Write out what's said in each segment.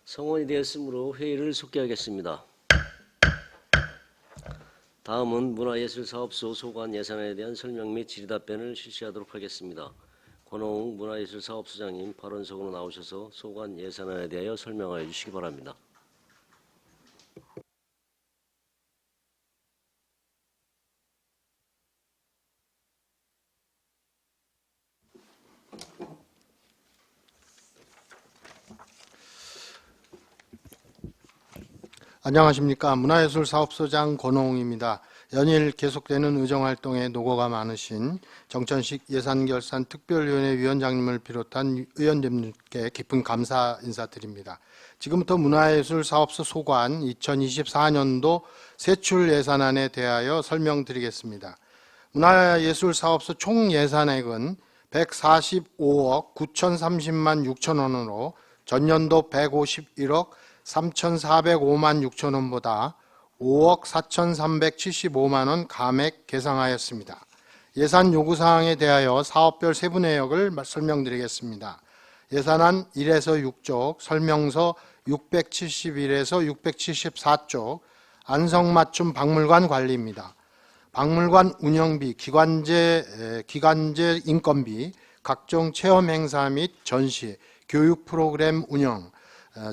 성원이 되었으므로 회의를 속기하겠습니다. 다음은 문화예술사업소 소관 예산에 대한 설명 및 질의답변을 실시하도록 하겠습니다. 권홍 문화예술사업소장님 발언석으로 나오셔서 소관 예산안에 대하여 설명하여 주시기 바랍니다. 안녕하십니까. 문화예술사업소장 권홍입니다. 연일 계속되는 의정활동에 노고가 많으신 정천식 예산결산특별위원회 위원장님을 비롯한 의원님들께 깊은 감사 인사드립니다. 지금부터 문화예술사업소 소관 2024년도 세출 예산안에 대하여 설명드리겠습니다. 문화예술사업소 총 예산액은 145억 9,030만 6천 원으로 전년도 151억 3,405만 6천 원보다 5억 4,375만 원 감액 계상하였습니다. 예산 요구사항에 대하여 사업별 세부 내역을 설명드리겠습니다. 예산안 1에서 6쪽, 설명서 671에서 674쪽, 안성맞춤 박물관 관리입니다. 박물관 운영비, 기관제 인건비, 각종 체험 행사 및 전시, 교육 프로그램 운영,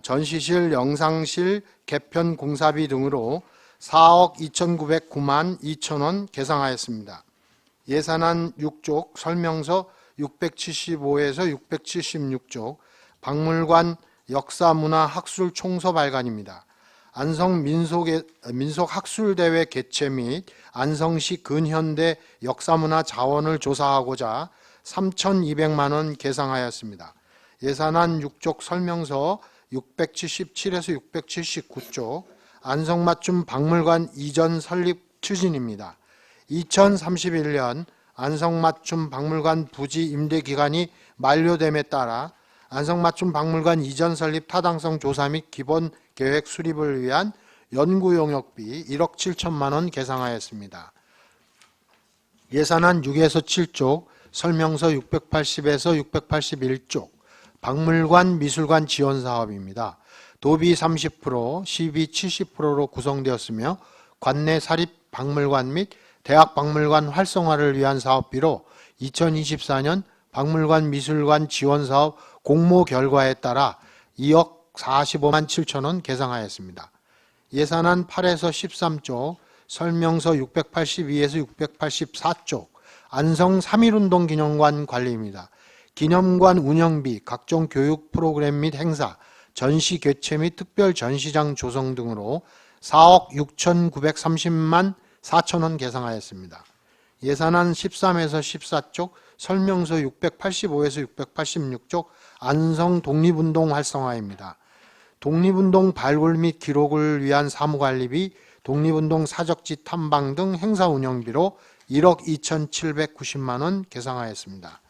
전시실, 영상실, 개편 공사비 등으로 4억 2,909만 2천 원 계상하였습니다. 예산안 6쪽, 설명서 675에서 676쪽, 박물관 역사문화학술 총서 발간입니다. 안성 민속학술대회 개최 및 안성시 근현대 역사문화 자원을 조사하고자 3,200만 원 계상하였습니다. 예산안 6쪽 설명서 677에서 679쪽, 안성맞춤 박물관 이전 설립 추진입니다. 2031년 안성맞춤 박물관 부지 임대 기간이 만료됨에 따라 안성맞춤 박물관 이전 설립 타당성 조사 및 기본 계획 수립을 위한 연구 용역비 1억 7천만 원 계상하였습니다. 예산안 6에서 7쪽, 설명서 680에서 681쪽, 박물관 미술관 지원 사업입니다. 도비 30%, 시비 70%로 구성되었으며 관내 사립 박물관 및 대학 박물관 활성화를 위한 사업비로 2024년 박물관 미술관 지원 사업 공모 결과에 따라 2억 45만 7천 원 계상하였습니다. 예산안 8에서 13쪽, 설명서 682에서 684쪽, 안성 3.1운동 기념관 관리입니다. 기념관 운영비, 각종 교육 프로그램 및 행사, 전시 개최 및 특별 전시장 조성 등으로 4억 6,930만 4천 원 계상하였습니다. 예산안 13에서 14쪽, 설명서 685에서 686쪽, 안성 독립운동 활성화입니다. 독립운동 발굴 및 기록을 위한 사무관리비, 독립운동 사적지 탐방 등 행사 운영비로 1억 2,790만 원 계상하였습니다.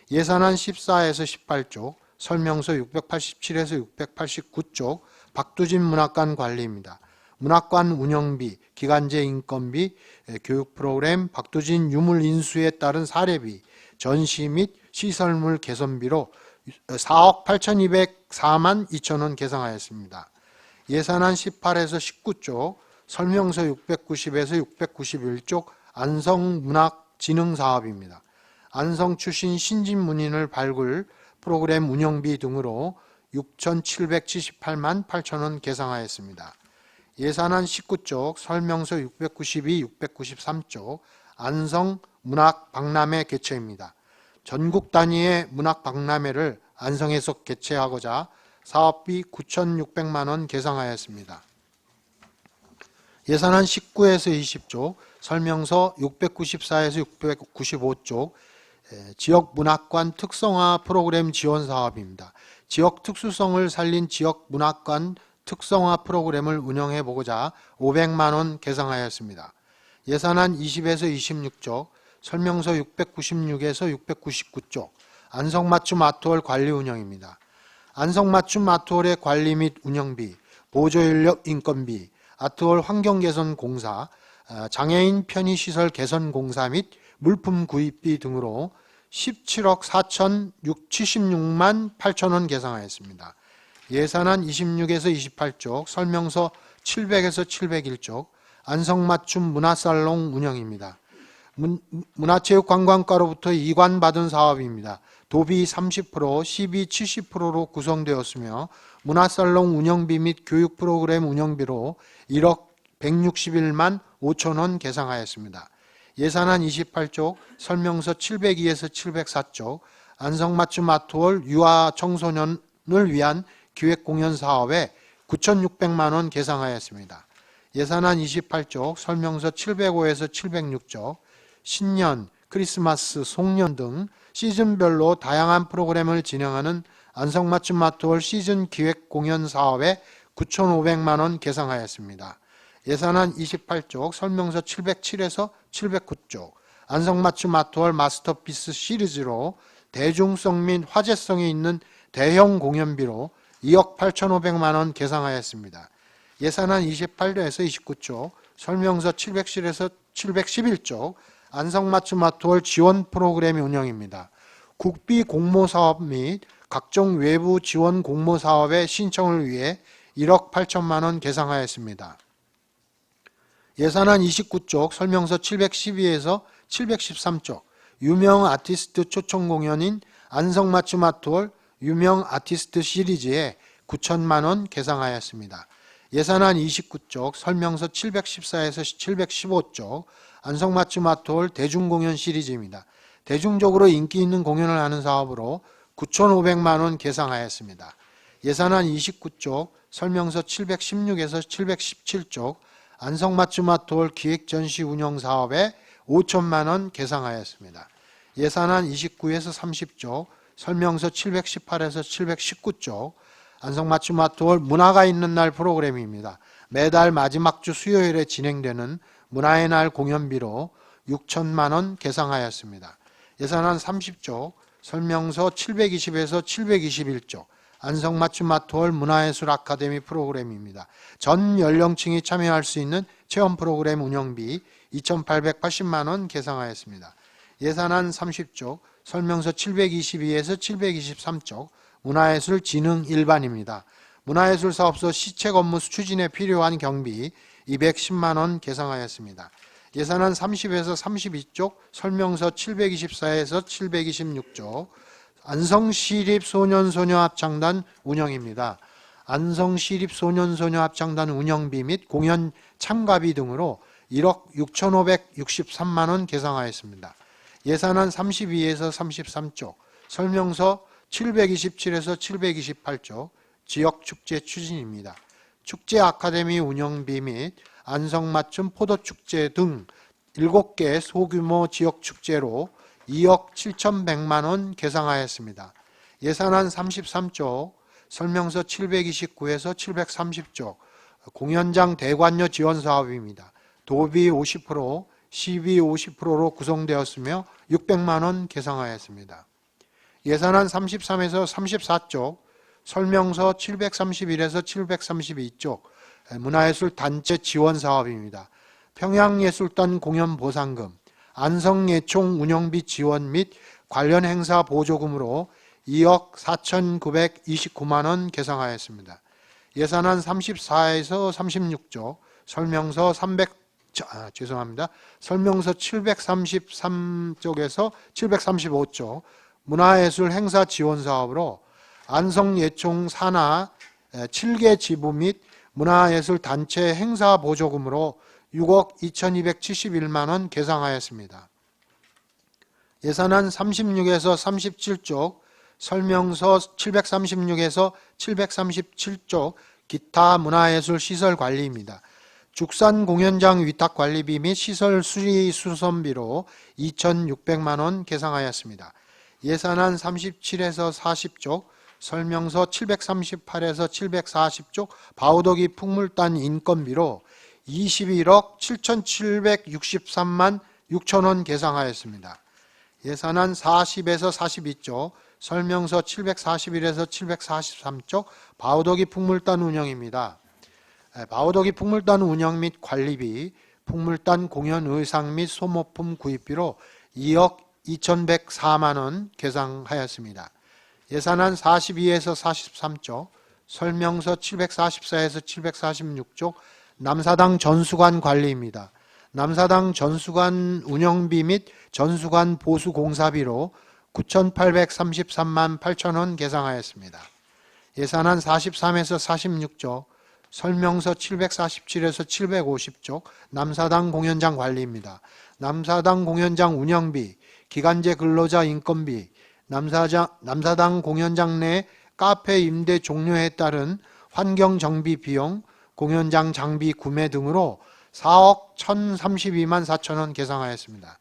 예산안 14에서 18쪽, 설명서 687에서 689쪽, 박두진 문학관 관리입니다. 문학관 운영비, 기간제 인건비, 교육 프로그램, 박두진 유물 인수에 따른 사례비, 전시 및 시설물 개선비로 4억 8,204만 2천 원 계상하였습니다. 예산안 18에서 19쪽, 설명서 690에서 691쪽, 안성문학진흥사업입니다. 안성 출신 신진문인을 발굴 프로그램 운영비 등으로 6,778만 8천 원 계상하였습니다. 예산안 19쪽, 설명서 692, 693쪽, 안성 문학 박람회 개최입니다. 전국 단위의 문학 박람회를 안성에서 개최하고자 사업비 9,600만 원 계상하였습니다. 예산안 19에서 20쪽, 설명서 694에서 695쪽, 지역문학관 특성화 프로그램 지원 사업입니다. 지역 특수성을 살린 지역문학관 특성화 프로그램을 운영해 보고자 500만 원 계상하였습니다. 예산안 20에서 26쪽, 설명서 696에서 699쪽, 안성맞춤 아트홀 관리 운영입니다. 안성맞춤 아트홀의 관리 및 운영비, 보조인력 인건비, 아트홀 환경개선 공사, 장애인 편의시설 개선 공사 및 물품 구입비 등으로 17억 4,676만 8천 원 계상하였습니다. 예산안 26에서 28쪽, 설명서 700에서 701쪽, 안성맞춤 문화살롱 운영입니다. 문화체육관광과로부터 이관받은 사업입니다. 도비 30%, 시비 70%로 구성되었으며 문화살롱 운영비 및 교육 프로그램 운영비로 1억 161만 5천 원 계상하였습니다. 예산안 28쪽, 설명서 702에서 704쪽, 안성맞춤 아트홀 유아 청소년을 위한 기획공연 사업에 9,600만 원 계상하였습니다. 예산안 28쪽, 설명서 705에서 706쪽, 신년, 크리스마스, 송년 등 시즌별로 다양한 프로그램을 진행하는 안성맞춤 아트홀 시즌 기획공연 사업에 9,500만 원 계상하였습니다. 예산안 28쪽, 설명서 707에서 709쪽, 안성맞춤 아트홀 마스터피스 시리즈로 대중성 및 화제성이 있는 대형 공연비로 2억 8,500만 원 계상하였습니다. 예산안 28에서 29쪽, 설명서 710에서 711쪽, 안성맞춤 아트홀 지원 프로그램 운영입니다. 국비 공모사업 및 각종 외부 지원 공모사업의 신청을 위해 1억 8천만 원 계상하였습니다. 예산안 29쪽, 설명서 712에서 713쪽, 유명 아티스트 초청 공연인 안성맞춤 아트홀 유명 아티스트 시리즈에 9천만 원 계상하였습니다. 예산안 29쪽, 설명서 714에서 715쪽, 안성맞춤 아트홀 대중공연 시리즈입니다. 대중적으로 인기 있는 공연을 하는 사업으로 9,500만 원 계상하였습니다. 예산안 29쪽, 설명서 716에서 717쪽, 안성맞춤 아트홀 기획전시 운영 사업에 5천만 원 계상하였습니다. 예산안 29에서 30쪽, 설명서 718에서 719쪽, 안성맞춤 아트홀 문화가 있는 날 프로그램입니다. 매달 마지막 주 수요일에 진행되는 문화의 날 공연비로 6천만 원 계상하였습니다. 예산안 30쪽, 설명서 720에서 721쪽, 안성맞춤 아트홀 문화예술 아카데미 프로그램입니다. 전 연령층이 참여할 수 있는 체험 프로그램 운영비 2,880만 원 계상하였습니다. 예산안 30쪽, 설명서 722에서 723쪽, 문화예술 진흥 일반입니다. 문화예술 사업소 시책 업무 추진에 필요한 경비 210만 원 계상하였습니다. 예산안 30에서 32쪽, 설명서 724에서 726쪽, 안성시립소년소녀합창단 운영입니다. 안성시립소년소녀합창단 운영비 및 공연 참가비 등으로 1억 6,563만 원 계상하였습니다. 예산안 32에서 33쪽, 설명서 727에서 728쪽, 지역축제 추진입니다. 축제 아카데미 운영비 및 안성맞춤 포도축제 등 7개 소규모 지역축제로 2억 7,100만 원 계상하였습니다. 예산안 33쪽, 설명서 729에서 730쪽, 공연장 대관료 지원 사업입니다. 도비 50%, 시비 50%로 구성되었으며 600만 원 계상하였습니다. 예산안 33에서 34쪽, 설명서 731에서 732쪽, 문화예술 단체 지원 사업입니다. 평양예술단 공연 보상금, 안성예총 운영비 지원 및 관련 행사 보조금으로 2억 4,929만 원 계상하였습니다. 예산안 34에서 36쪽, 설명서 733쪽에서 735쪽, 문화예술 행사 지원 사업으로 안성예총 산하 7개 지부 및 문화예술 단체 행사 보조금으로 6억 2,271만 원 계상하였습니다. 예산안 36에서 37쪽, 설명서 736에서 737쪽, 기타 문화예술 시설 관리입니다. 죽산 공연장 위탁 관리비 및 시설 수리 수선비로 2,600만 원 계상하였습니다. 예산안 37에서 40쪽, 설명서 738에서 740쪽, 바우더기 풍물단 인건비로 21억 7,763만 6천 원 계상하였습니다. 예산안 40에서 42쪽, 설명서 741에서 743쪽, 바우더기 풍물단 운영입니다. 바우더기 풍물단 운영 및 관리비, 풍물단 공연 의상 및 소모품 구입비로 2억 2,104만 원 계상하였습니다. 예산안 42에서 43쪽, 설명서 744에서 746쪽 남사당 전수관 관리입니다. 남사당 전수관 운영비 및 전수관 보수 공사비로 9,833만 8천원 계상하였습니다. 예산안 43에서 46쪽 설명서 747에서 750쪽 남사당 공연장 관리입니다. 남사당 공연장 운영비, 기간제 근로자 인건비, 남사당 공연장 내 카페 임대 종료에 따른 환경 정비 비용, 공연장 장비 구매 등으로 4억 1,032만 4천원 계상하였습니다.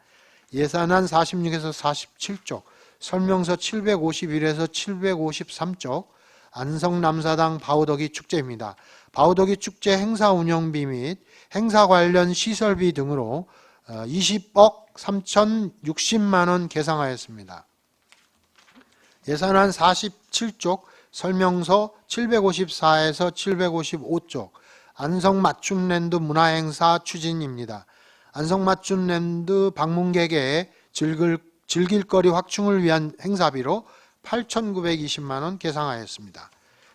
예산안 46에서 47쪽, 설명서 751에서 753쪽, 안성 남사당 바우더기 축제입니다. 바우더기 축제 행사 운영비 및 행사 관련 시설비 등으로 20억 3,060만원 계상하였습니다. 예산안 47쪽, 설명서 754에서 755쪽, 안성맞춤랜드 문화행사 추진입니다. 안성맞춤랜드 방문객의 즐길거리 확충을 위한 행사비로 8,920만원 계상하였습니다.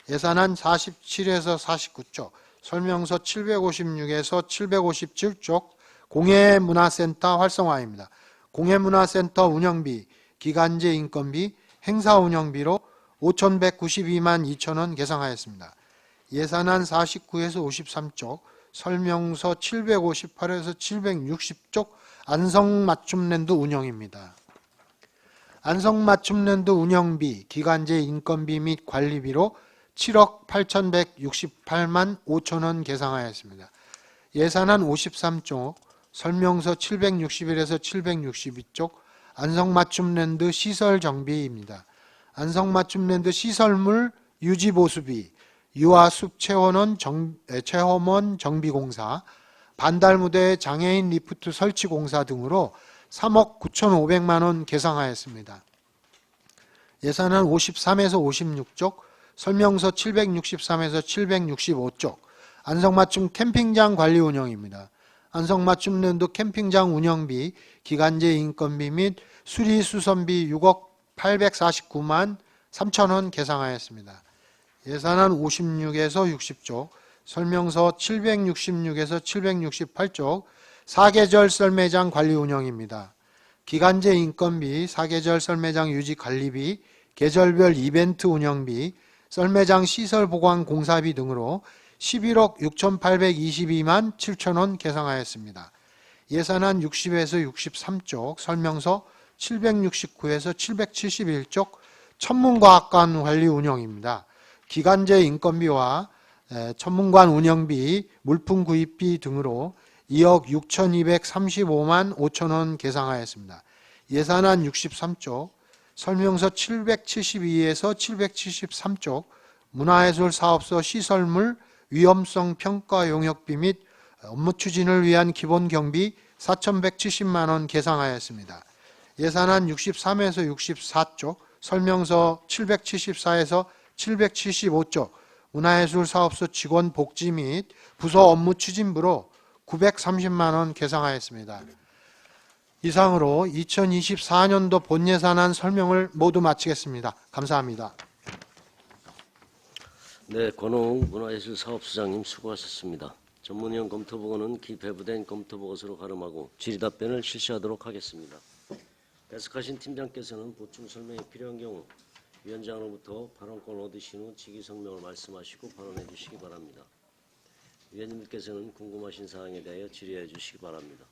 예산안 47에서 49쪽, 설명서 756에서 757쪽, 공예문화센터 활성화입니다. 공예문화센터 운영비, 기간제 인건비, 행사 운영비로 5,192만 2천원 계상하였습니다. 예산안 49에서 53쪽, 설명서 758에서 760쪽 안성맞춤랜드 운영입니다. 안성맞춤랜드 운영비, 기간제 인건비 및 관리비로 7억 8,168만 5천원 계상하였습니다. 예산안 53쪽, 설명서 761에서 762쪽 안성맞춤랜드 시설 정비입니다. 안성맞춤랜드 시설물 유지보수비, 유아숲 체험원 정비공사, 반달무대 장애인 리프트 설치 공사 등으로 3억 9,500만원 계상하였습니다. 예산안 53에서 56쪽, 설명서 763에서 765쪽, 안성맞춤 캠핑장 관리 운영입니다. 안성맞춤랜드 캠핑장 운영비, 기간제 인건비 및 수리수선비 6억 849만 3천원 계상하였습니다. 예산안 56에서 60쪽, 설명서 766에서 768쪽, 사계절 썰매장 관리 운영입니다. 기간제 인건비, 사계절 썰매장 유지 관리비, 계절별 이벤트 운영비, 썰매장 시설 보관 공사비 등으로 11억 6,822만 7천원 계상하였습니다. 예산안 60에서 63쪽, 설명서 769에서 771쪽 천문과학관 관리 운영입니다. 기간제 인건비와 천문관 운영비, 물품 구입비 등으로 2억 6,235만 5천원 계상하였습니다. 예산안 63쪽, 설명서 772에서 773쪽 문화예술 사업소 시설물 위험성 평가 용역비 및 업무 추진을 위한 기본 경비 4,170만원 계상하였습니다. 예산안 63에서 64쪽, 설명서 774에서 775쪽 문화예술 사업소 직원 복지 및 부서 업무 추진부로 930만원 계상하였습니다. 이상으로 2024년도 본예산안 설명을 모두 마치겠습니다. 감사합니다. 네, 권호웅 문화예술사업소장님 수고하셨습니다. 전문위원 검토보고는 기배부된 검토보고서로 가름하고 질의답변을 실시하도록 하겠습니다. 배석하신 팀장께서는 보충 설명이 필요한 경우 위원장으로부터 발언권을 얻으신 후 직위성명을 말씀하시고 발언해 주시기 바랍니다. 위원님께서는 궁금하신 사항에 대하여 질의해 주시기 바랍니다.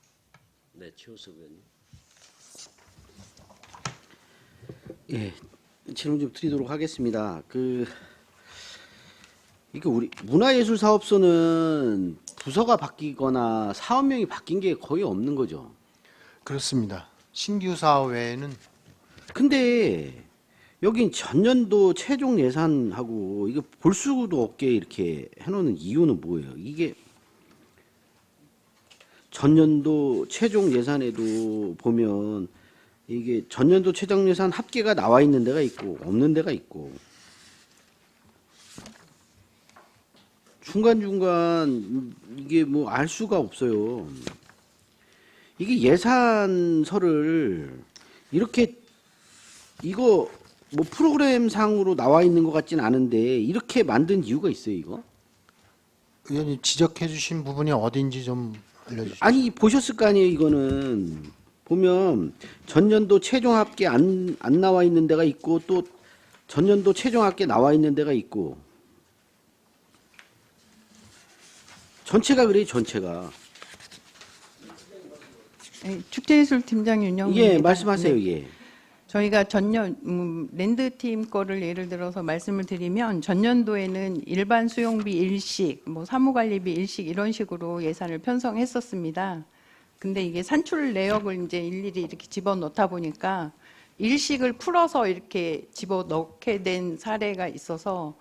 네, 최우석 의원님. 예, 질문 좀 드리도록 하겠습니다. 이게 우리 문화예술사업소는 부서가 바뀌거나 사업명이 바뀐 게 거의 없는 거죠. 그렇습니다. 신규 사업 외에는 근데 여긴 전년도 최종 예산하고 이거 볼 수도 없게 이렇게 해놓는 이유는 뭐예요? 이게 전년도 최종 예산에도 보면 이게 전년도 최종 예산 합계가 나와 있는 데가 있고 없는 데가 있고 중간중간 이게 뭐 알 수가 없어요. 이게 예산서를 이렇게 이거 뭐 프로그램 상으로 나와 있는 것 같진 않은데 이렇게 만든 이유가 있어요, 이거? 의원님 지적해 주신 부분이 어딘지 좀 알려주시죠. 아니 보셨을 거 아니에요, 이거는. 보면 전년도 최종 합계 안 나와 있는 데가 있고 또 전년도 최종 합계 나와 있는 데가 있고 전체가 그래요, 전체가. 네, 축제예술팀장 윤영입니다. 예, 말씀하세요, 네. 예. 저희가 전년 랜드팀 거를 예를 들어서 말씀을 드리면 전년도에는 일반 수용비 일식, 뭐 사무관리비 일식 이런 식으로 예산을 편성했었습니다. 근데 이게 산출 내역을 이제 일일이 이렇게 집어넣다 보니까 일식을 풀어서 이렇게 집어넣게 된 사례가 있어서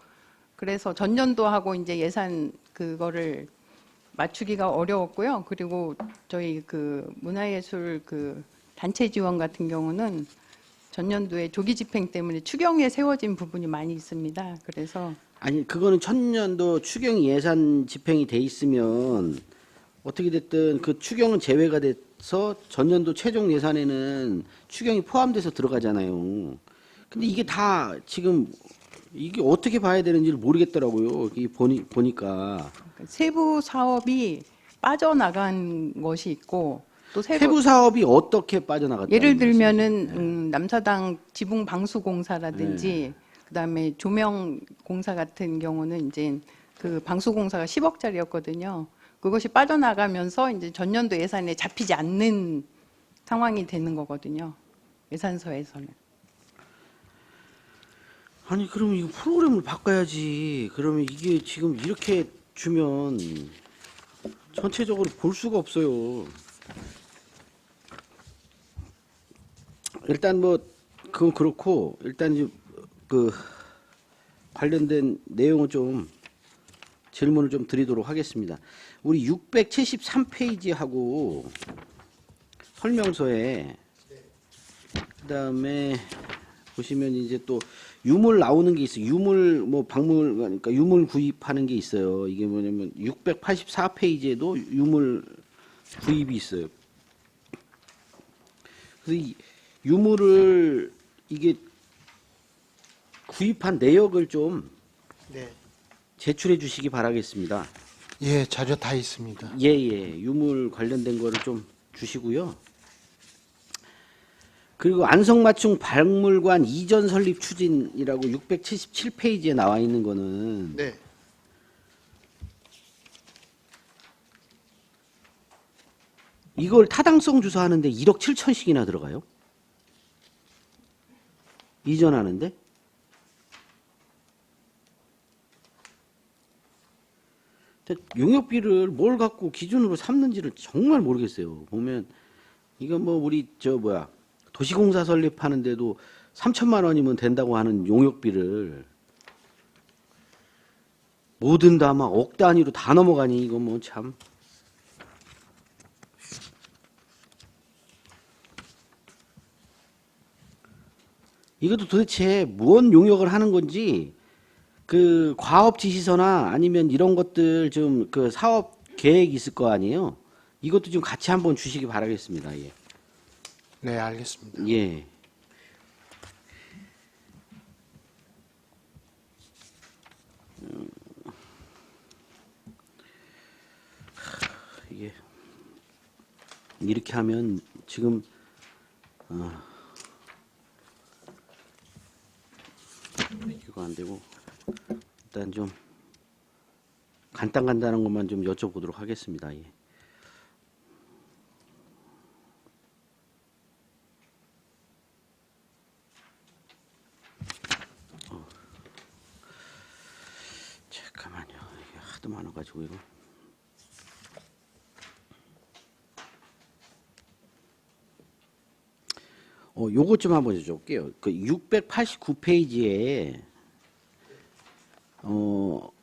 그래서 전년도하고 이제 예산 그거를 맞추기가 어려웠고요. 그리고 저희 그 문화예술 그 단체 지원 같은 경우는 전년도에 조기 집행 때문에 추경에 세워진 부분이 많이 있습니다. 그래서 아니 그거는 천년도 추경 예산 집행이 돼 있으면 어떻게 됐든 그 추경은 제외가 돼서 전년도 최종 예산에는 추경이 포함돼서 들어가잖아요. 근데 이게 다 지금 이게 어떻게 봐야 되는지를 모르겠더라고요. 이게 보니까 세부 사업이 빠져나간 것이 있고 또 세부 사업이 어떻게 빠져나갔다? 예를 들면은 남사당 지붕 방수 공사라든지 그다음에 조명 공사 같은 경우는 이제 그 방수 공사가 10억짜리였거든요. 그것이 빠져나가면서 이제 전년도 예산에 잡히지 않는 상황이 되는 거거든요. 예산서에서는. 아니 그러면 이거 프로그램을 바꿔야지. 그러면 이게 지금 이렇게 주면 전체적으로 볼 수가 없어요. 일단 뭐 그건 그렇고 일단 이제 그 관련된 내용을 좀 질문을 좀 드리도록 하겠습니다. 우리 673페이지하고 설명서에 그다음에 보시면 이제 또 유물 나오는 게 있어요. 유물 뭐 박물 그러니까 유물 구입하는 게 있어요. 이게 뭐냐면 684페이지에도 유물 구입이 있어요. 그래서 이 유물을 이게 구입한 내역을 좀 네. 제출해 주시기 바라겠습니다. 예, 자료 다 있습니다. 예, 예. 유물 관련된 거를 좀 주시고요. 그리고 안성맞춤 박물관 이전 설립 추진이라고 677페이지에 나와 있는 거는 네. 이걸 타당성 조사하는데 1억 7천씩이나 들어가요? 이전하는데? 용역비를 뭘 갖고 기준으로 삼는지를 정말 모르겠어요. 보면 이건 뭐 우리 저 뭐야 도시공사 설립하는데도 3천만 원이면 된다고 하는 용역비를 뭐든 다 막 억 단위로 다 넘어가니 이거 뭐 참. 이것도 도대체 무언 용역을 하는 건지 그 과업 지시서나 아니면 이런 것들 좀 그 사업 계획 있을 거 아니에요? 이것도 좀 같이 한번 주시기 바라겠습니다. 예. 네, 알겠습니다. 예. 이게 이렇게 하면 지금 이거 안 되고 일단 좀 간단한 것만 좀 여쭤보도록 하겠습니다. 예. 잠깐만요. 이게 하도 많아가지고 이거. 요것 좀 한번 여쭤볼게요. 그 689페이지에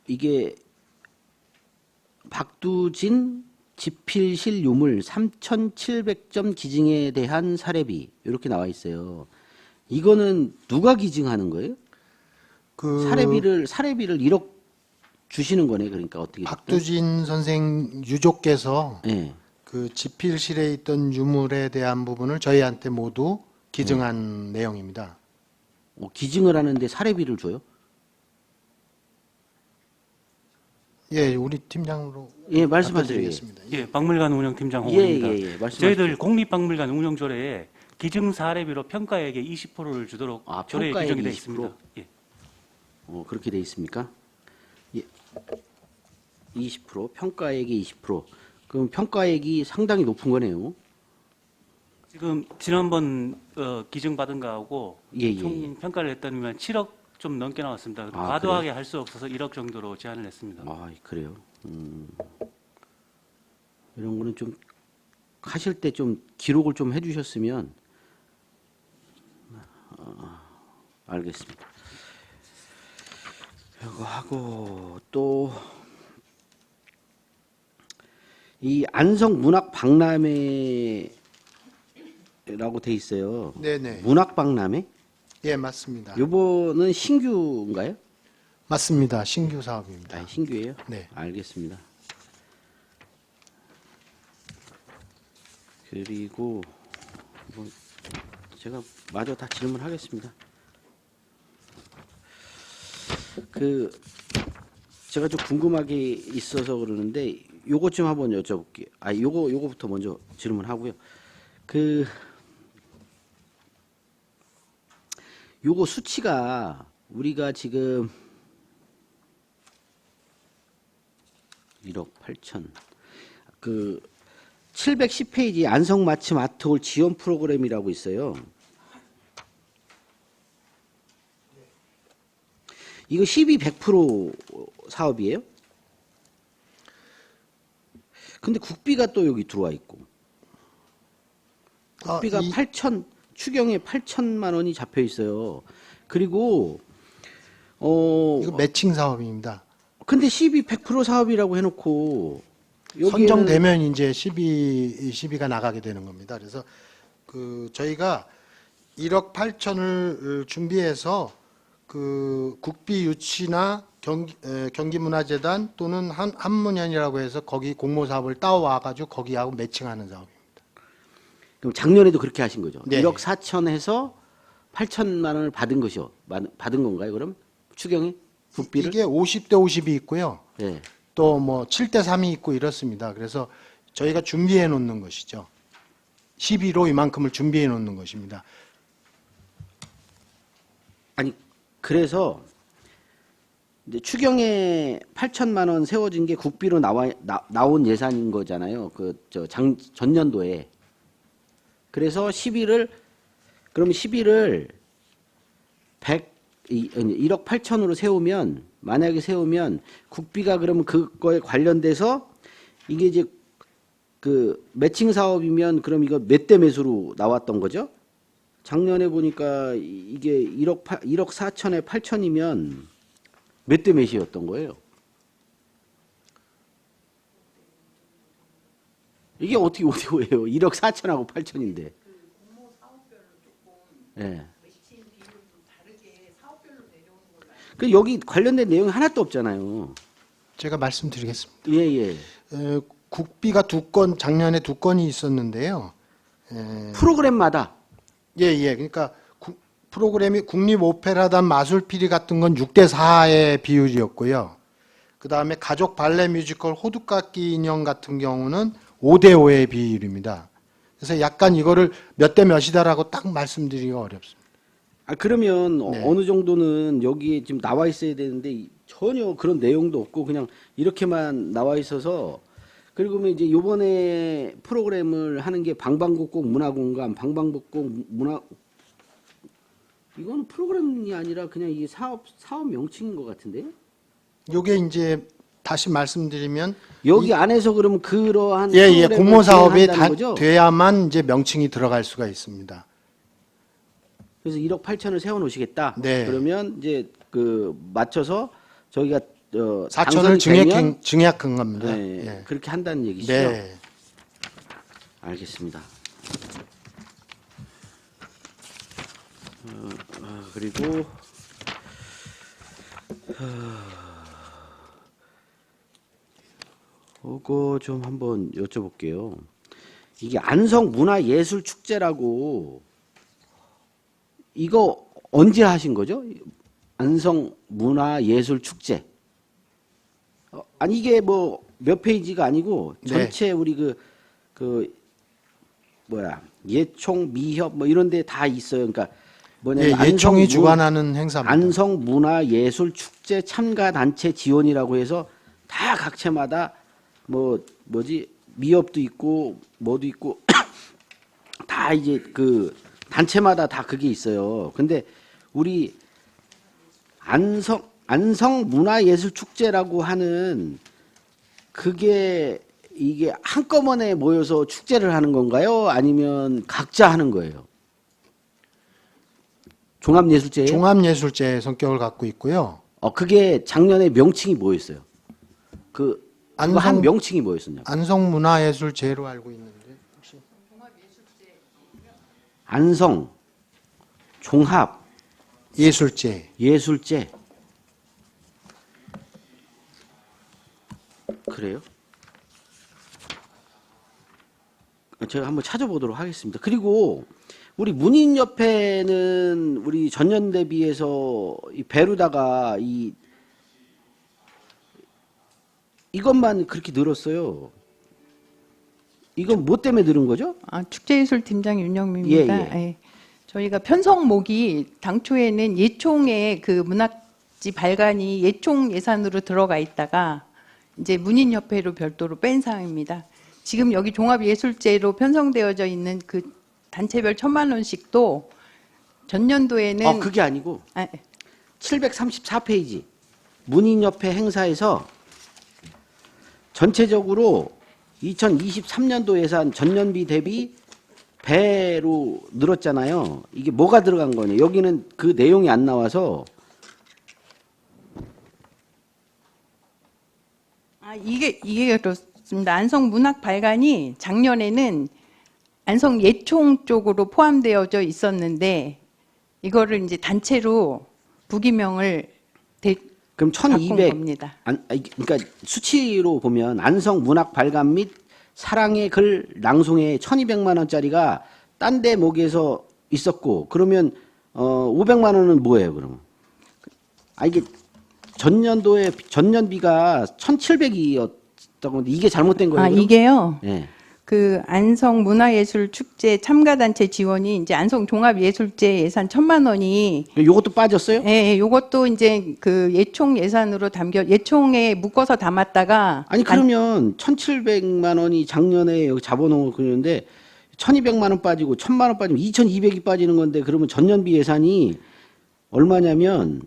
이게 박두진 지필실 유물 3,700점 기증에 대한 사례비 이렇게 나와 있어요. 이거는 누가 기증하는 거예요? 그 사례비를 1억 주시는 거네. 그러니까 어떻게 됐든. 박두진 선생 유족께서 예. 그 지필실에 있던 유물에 대한 부분을 저희한테 모두 기증한 내용입니다. 기증을 하는데 사례비를 줘요? 예, 우리 팀장으로 예, 말씀하세요. 답변드리겠습니다. 예, 박물관 운영팀장 예, 홍원입니다. 예, 예. 말씀하십시오. 저희들 국립박물관 운영조례에 기증 사례비로 평가액의 20%를 주도록 아, 조례에 평가액이 규정이 되어 20%? 있습니다. 예. 그렇게 돼 있습니까? 예. 20% 평가액의 20%. 그럼 평가액이 상당히 높은 거네요. 지금 지난번 기증 받은 거하고 예, 예, 총 평가를 했더니만 7억 좀 넘게 나왔습니다. 아, 과도하게 할 수 없어서 1억 정도로 제한을 했습니다. 아, 그래요. 이런 거는 좀 하실 때 좀 기록을 좀 해주셨으면 알겠습니다. 이거 하고 또 이 안성 문학 박람회라고 돼 있어요. 네네. 문학 박람회? 예, 맞습니다. 요번은 신규인가요? 맞습니다. 신규 사업입니다. 아, 신규예요? 네. 알겠습니다. 그리고 뭐 제가 마저 다 질문하겠습니다. 제가 좀 궁금한 게 있어서 그러는데 요것 좀 한번 여쭤볼게요. 요거부터 먼저 질문하고요. 요거 수치가 우리가 지금 1억 8천 710페이지 안성맞춤 아트홀 지원 프로그램이라고 있어요. 이거 12, 100% 사업이에요? 근데 국비가 또 여기 들어와 있고. 국비가 8천, 추경에 8천만 원이 잡혀 있어요. 그리고, 이거 매칭 사업입니다. 근데 12, 100% 사업이라고 해놓고, 여기에는 선정되면 이제 12가 나가게 되는 겁니다. 그래서 저희가 1억 8천을 준비해서 국비 유치나 경기문화재단 또는 한문현이라고 해서 거기 공모 사업을 따와 가지고 거기하고 매칭하는 사업입니다. 그럼 작년에도 그렇게 하신 거죠? 네. 1억 4천 해서 8천만 원을 받은 것이요. 받은 건가요, 그럼? 추경에? 국비를? 이게 50대 50이 있고요. 예. 또 뭐 7대 3이 있고 이렇습니다. 그래서 저희가 준비해 놓는 것이죠. 12로 이만큼을 준비해 놓는 것입니다. 아니, 그래서 이제 추경에 8천만 원 세워진 게 국비로 나온 예산인 거잖아요. 전년도에. 그래서 10일을 1억 8천으로 세우면, 만약에 세우면 국비가 그러면 그거에 관련돼서 이게 이제 매칭 사업이면 그럼 이거 몇 대 매수로 나왔던 거죠? 작년에 보니까 이게 1억 4천에 8천이면 몇 대 몇이었던 거예요? 이게 어떻게 오디오예요? 1억 4천하고 8천인데. 예. 그 여기 관련된 내용이 하나도 없잖아요. 제가 말씀드리겠습니다. 예, 예. 국비가 작년에 2건이 있었는데요. 프로그램마다 예. 그러니까 프로그램이 국립오페라단 마술피리 같은 건 6대 4의 비율이었고요. 그 다음에 가족 발레 뮤지컬 호두깎이 인형 같은 경우는 5대 5의 비율입니다. 그래서 약간 이거를 몇 대 몇이다라고 딱 말씀드리기가 어렵습니다. 그러면 네. 어느 정도는 여기에 지금 나와 있어야 되는데 전혀 그런 내용도 없고 그냥 이렇게만 나와 있어서 그리고 이제 요번에 프로그램을 하는 게 방방곡곡 문화공간, 방방곡곡 문화 이거는 프로그램이 아니라 그냥 이게 사업 명칭인 것 같은데요? 요게 이제 다시 말씀드리면 여기 안에서 그러면 그러한 예, 프로그램을 공모 사업이 진행한다는 거죠? 돼야만 이제 명칭이 들어갈 수가 있습니다. 그래서 1억 8천을 세워 놓으시겠다. 네. 그러면 이제 맞춰서 저희가 4천을 증액한 겁니다. 네, 예. 그렇게 한다는 얘기시죠? 네. 알겠습니다. 그리고 이거 좀 한번 여쭤볼게요. 이게 안성 문화예술축제라고 이거 언제 하신 거죠? 안성 문화예술축제. 아니 이게 뭐 몇 페이지가 아니고 전체 우리 예총 미협 뭐 이런 데 다 있어요. 그러니까 뭐냐면 예, 예총이 주관하는 행사입니다. 안성문화예술축제 참가단체 지원이라고 해서 다 각체마다 미협도 있고 뭐도 있고 다 이제 그 단체마다 다 그게 있어요. 근데 우리 안성문화예술축제라고 하는 그게 이게 한꺼번에 모여서 축제를 하는 건가요? 아니면 각자 하는 거예요? 종합예술제예요? 종합예술제 성격을 갖고 있고요. 그게 작년에 명칭이 뭐였어요? 그거 한 안성- 명칭이 뭐였었냐고. 안성문화예술제로 알고 있는데 혹시 안성 종합 예술제. 예술제. 그래요? 제가 한번 찾아보도록 하겠습니다. 그리고 우리 문인협회는 우리 전년 대비해서 이 배로다가 이것만 그렇게 늘었어요. 이건 뭐 때문에 늘은 거죠? 축제예술팀장 윤영미입니다. 예, 예. 예. 저희가 편성목이 당초에는 예총의 그 문학지 발간이 예총 예산으로 들어가 있다가 이제 문인협회로 별도로 뺀 사항입니다. 지금 여기 종합예술제로 편성되어져 있는 그 단체별 1,000만 원씩도 전년도에는 그게 아니고 아, 734페이지 문인협회 행사에서 전체적으로 2023년도 예산 전년비 대비 배로 늘었잖아요. 이게 뭐가 들어간 거냐? 여기는 그 내용이 안 나와서 이게 그렇습니다. 안성 문학 발간이 작년에는 안성 예총 쪽으로 포함되어져 있었는데 이거를 이제 단체로 부기명을 그럼 바꾼 1200 겁니다. 그러니까 수치로 보면 안성 문학 발간 및 사랑의 글 낭송에 1200만 원짜리가 딴 데 목에서 있었고 그러면 500만 원은 뭐예요, 그러면? 이게 전년비가 1700이었던 건데 이게 잘못된 거예요. 그럼? 이게요. 예. 그 안성 문화예술 축제 참가단체 지원이 이제 안성 종합예술제 예산 1,000만 원이 요것도 빠졌어요? 예, 요것도 이제 그 예총 예산으로 예총에 묶어서 담았다가 아니 그러면 1,700만 원이 작년에 여기 잡아놓은 거 그러는데 1,200만 원 빠지고 1,000만 원 빠지면 2,200이 빠지는 건데 그러면 전년비 예산이 얼마냐면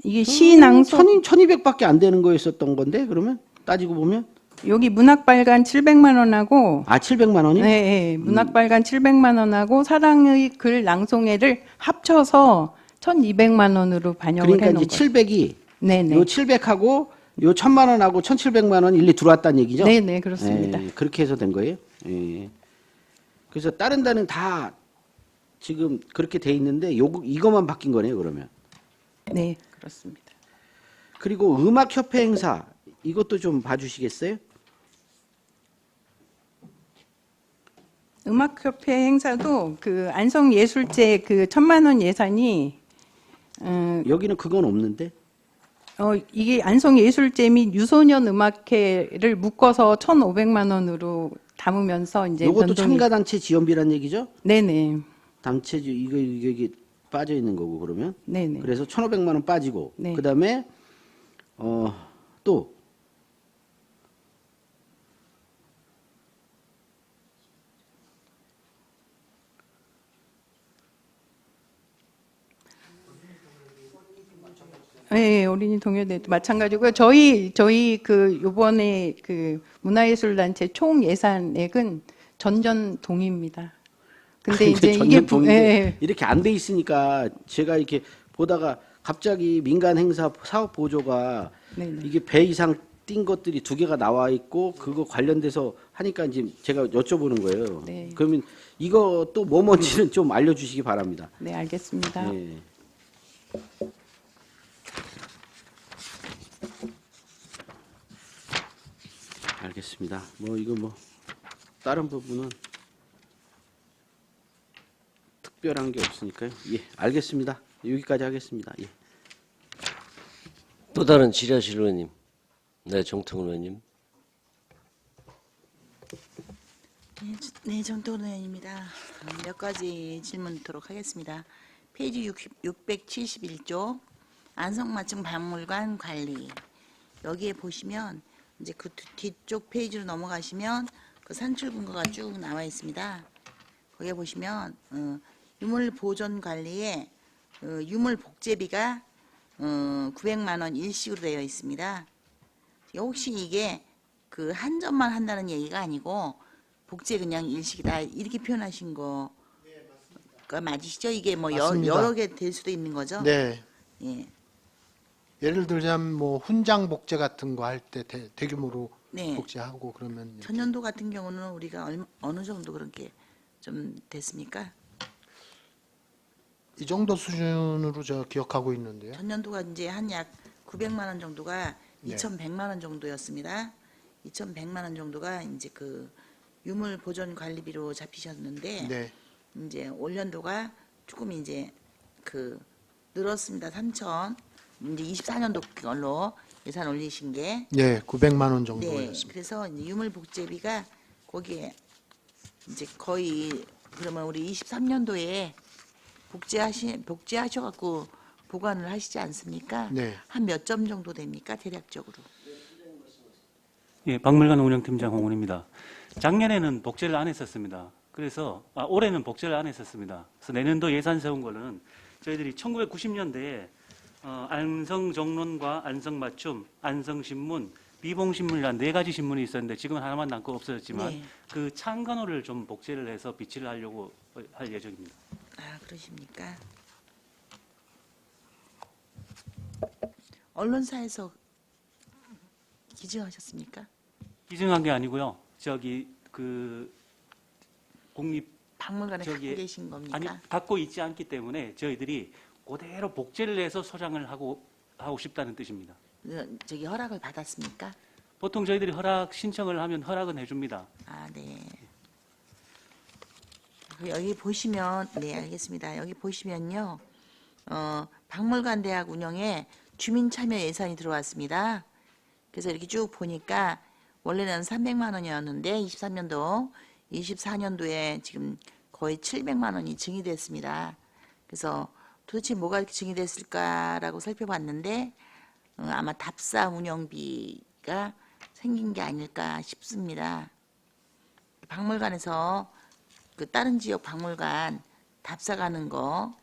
이게 시낭송 1,200밖에 안 되는 거였었던 건데 그러면 따지고 보면 여기 문학발간 700만 원하고 700만 원이? 네, 문학발간 700만 원하고 사랑의 글 낭송회를 합쳐서 1,200만 원으로 반영을 그러니까 해놓은 이제 거예요. 700이 네네. 요 700하고 요 1,000만 원하고 1,700만 원 일리 들어왔다는 얘기죠? 네네 그렇습니다. 예, 그렇게 해서 된 거예요. 예. 그래서 다른 데는 다 지금 그렇게 돼 있는데 이것만 바뀐 거네요, 그러면. 네 그렇습니다. 그리고 음악협회 행사 이것도 좀 봐주시겠어요? 음악협회 행사도 그 안성예술제 그 1,000만 원 예산이 여기는 그건 없는데. 이게 안성예술제 및 유소년 음악회를 묶어서 1,500만 원으로 담으면서 이제 이것도 변동이 참가단체 지원비란 얘기죠? 네네 단체주 이게 빠져 있는 거고 그러면. 네네 그래서 1,500만 원 빠지고 네. 그다음에 또 네, 어린이 동요대도 마찬가지고요. 저희 그 요번에 그 문화예술단체 총 예산액은 전전 동의입니다. 근데 이제 이게 전년동인데 이렇게 안 돼 있으니까 제가 이렇게 보다가 갑자기 민간 행사 사업 보조가 네네. 이게 배 이상 띈 것들이 2개가 나와 있고 그거 관련돼서 하니까 이제 제가 여쭤보는 거예요. 네. 그러면 이거 또 뭐 뭔지는 좀 알려주시기 바랍니다. 네, 알겠습니다. 네. 알겠습니다. 이거 다른 부분은 특별한 게 없으니까요. 예, 알겠습니다. 여기까지 하겠습니다. 예. 또 다른 질의하실 의원님. 네, 정통훈 의원님. 네, 정도원 의원입니다. 몇 가지 질문 드리도록 하겠습니다. 페이지 671조 안성맞춤 박물관 관리. 여기에 보시면 이제 그 뒤쪽 페이지로 넘어가시면 그 산출 근거가 쭉 나와 있습니다. 거기에 보시면 유물 보존 관리에 유물 복제비가 900만 원 일식으로 되어 있습니다. 혹시 이게 그 한 점만 한다는 얘기가 아니고 복제 그냥 일식이다 이렇게 표현하신 거가 맞으시죠? 이게 뭐 맞습니다. 여러 개 될 수도 있는 거죠? 네. 예. 예를 들자면 뭐 훈장 복제 같은 거 할 때 대규모로 네. 복제하고 그러면 이렇게 전년도 같은 경우는 우리가 어느 정도 그렇게 좀 됐습니까? 이 정도 수준으로 저 기억하고 있는데요. 전년도가 이제 한 약 900만 원 정도가 네. 2,100만 원 정도였습니다. 2,100만 원 정도가 이제 그 유물 보존 관리비로 잡히셨는데 네. 이제 올 연도가 조금 이제 그 늘었습니다. 3천 이제 24년도 걸로 예산 올리신 게 네, 900만 원 정도 네. 올렸습니다. 그래서 이제 유물 복제비가 거기에 이제 거의 그러면 우리 23년도에 복제하셔갖고 보관을 하시지 않습니까? 네. 한 몇 점 정도 됩니까? 대략적으로. 예, 박물관 운영팀장 홍훈입니다. 작년에는 복제를 안 했었습니다. 그래서 올해는 복제를 안 했었습니다. 그래서 내년도 예산 세운 거는 저희들이 1990년대에 안성정론과 안성맞춤, 안성신문, 미봉신문이라는 4가지 신문이 있었는데 지금은 하나만 남고 없어졌지만 네. 그 창간호를 좀 복제를 해서 비치를 하려고 할 예정입니다. 아, 그러십니까? 언론사에서 기증하셨습니까? 기증한 게 아니고요. 저기 그 국립 박물관에 저기- 갖고 계신 겁니까? 아니 갖고 있지 않기 때문에 저희들이 그대로 복제를 해서 소장을 하고 싶다는 뜻입니다. 저기 허락을 받았습니까? 보통 저희들이 허락 신청을 하면 허락은 해줍니다. 아, 네. 여기 보시면, 네, 알겠습니다. 여기 보시면요, 박물관 대학 운영에 주민 참여 예산이 들어왔습니다. 그래서 이렇게 쭉 보니까 원래는 300만 원이었는데 24년도에 지금 거의 700만 원이 증이됐습니다. 그래서 도대체 뭐가 이렇게 증이 됐을까라고 살펴봤는데 아마 답사 운영비가 생긴 게 아닐까 싶습니다. 박물관에서 그 다른 지역 박물관 답사 가는 거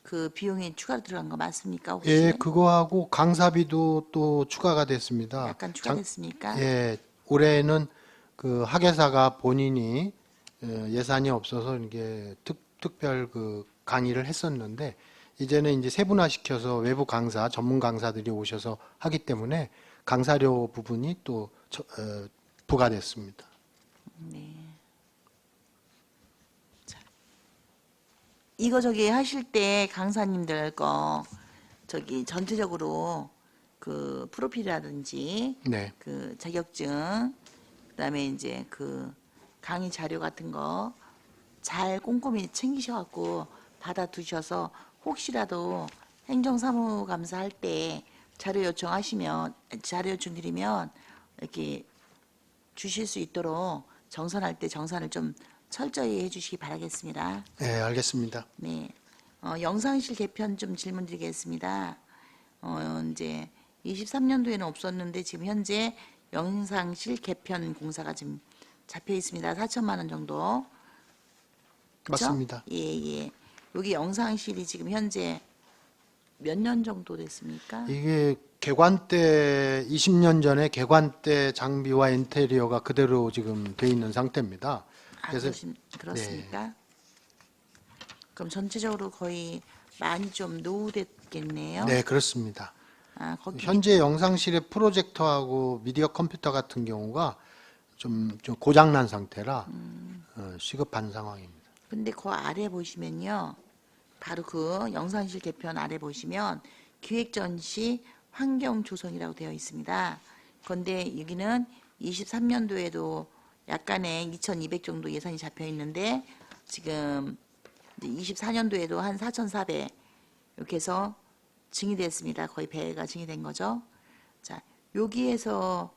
그 비용이 추가로 들어간 거 맞습니까 혹시? 예, 그거하고 강사비도 또 추가가 됐습니다. 약간 추가됐습니까? 예, 올해는 그 학예사가 본인이 예산이 없어서 이게 특별 그 강의를 했었는데 이제는 이제 세분화시켜서 외부 강사, 전문 강사들이 오셔서 하기 때문에 강사료 부분이 또 부과됐습니다. 네. 자, 이거 저기 하실 때 강사님들 거 저기 전체적으로 그 프로필이라든지 네, 그 자격증 그다음에 이제 그 강의 자료 같은 거 잘 꼼꼼히 챙기셔갖고 받아두셔서 혹시라도 행정사무감사 할 때 자료 요청 드리면 이렇게 주실 수 있도록 정산할 때 정산을 좀 철저히 해주시기 바라겠습니다. 네, 알겠습니다. 네, 영상실 개편 좀 질문드리겠습니다. 이제 23년도에는 없었는데 지금 현재 영상실 개편 공사가 지금 잡혀 있습니다. 4천만 원 정도. 그쵸? 맞습니다. 예. 여기 영상실이 지금 현재 몇 년 정도 됐습니까? 이게 개관 때 20년 전에 개관 때 장비와 인테리어가 그대로 지금 돼 있는 상태입니다. 그래서 그렇습니까? 그럼 전체적으로 거의 많이 좀 노후됐겠네요. 네, 그렇습니다. 아, 거기 현재 영상실의 프로젝터하고 미디어 컴퓨터 같은 경우가 좀 고장난 상태라 시급한 상황입니다. 근데 그 아래 보시면요. 바로 그 영상실 개편 아래 보시면 기획전시 환경조성이라고 되어 있습니다. 그런데 여기는 23년도에도 약간의 2,200 정도 예산이 잡혀 있는데 지금 이제 24년도에도 한 4,400 이렇게 해서 증이 됐습니다. 거의 배가 증이 된 거죠. 자, 여기에서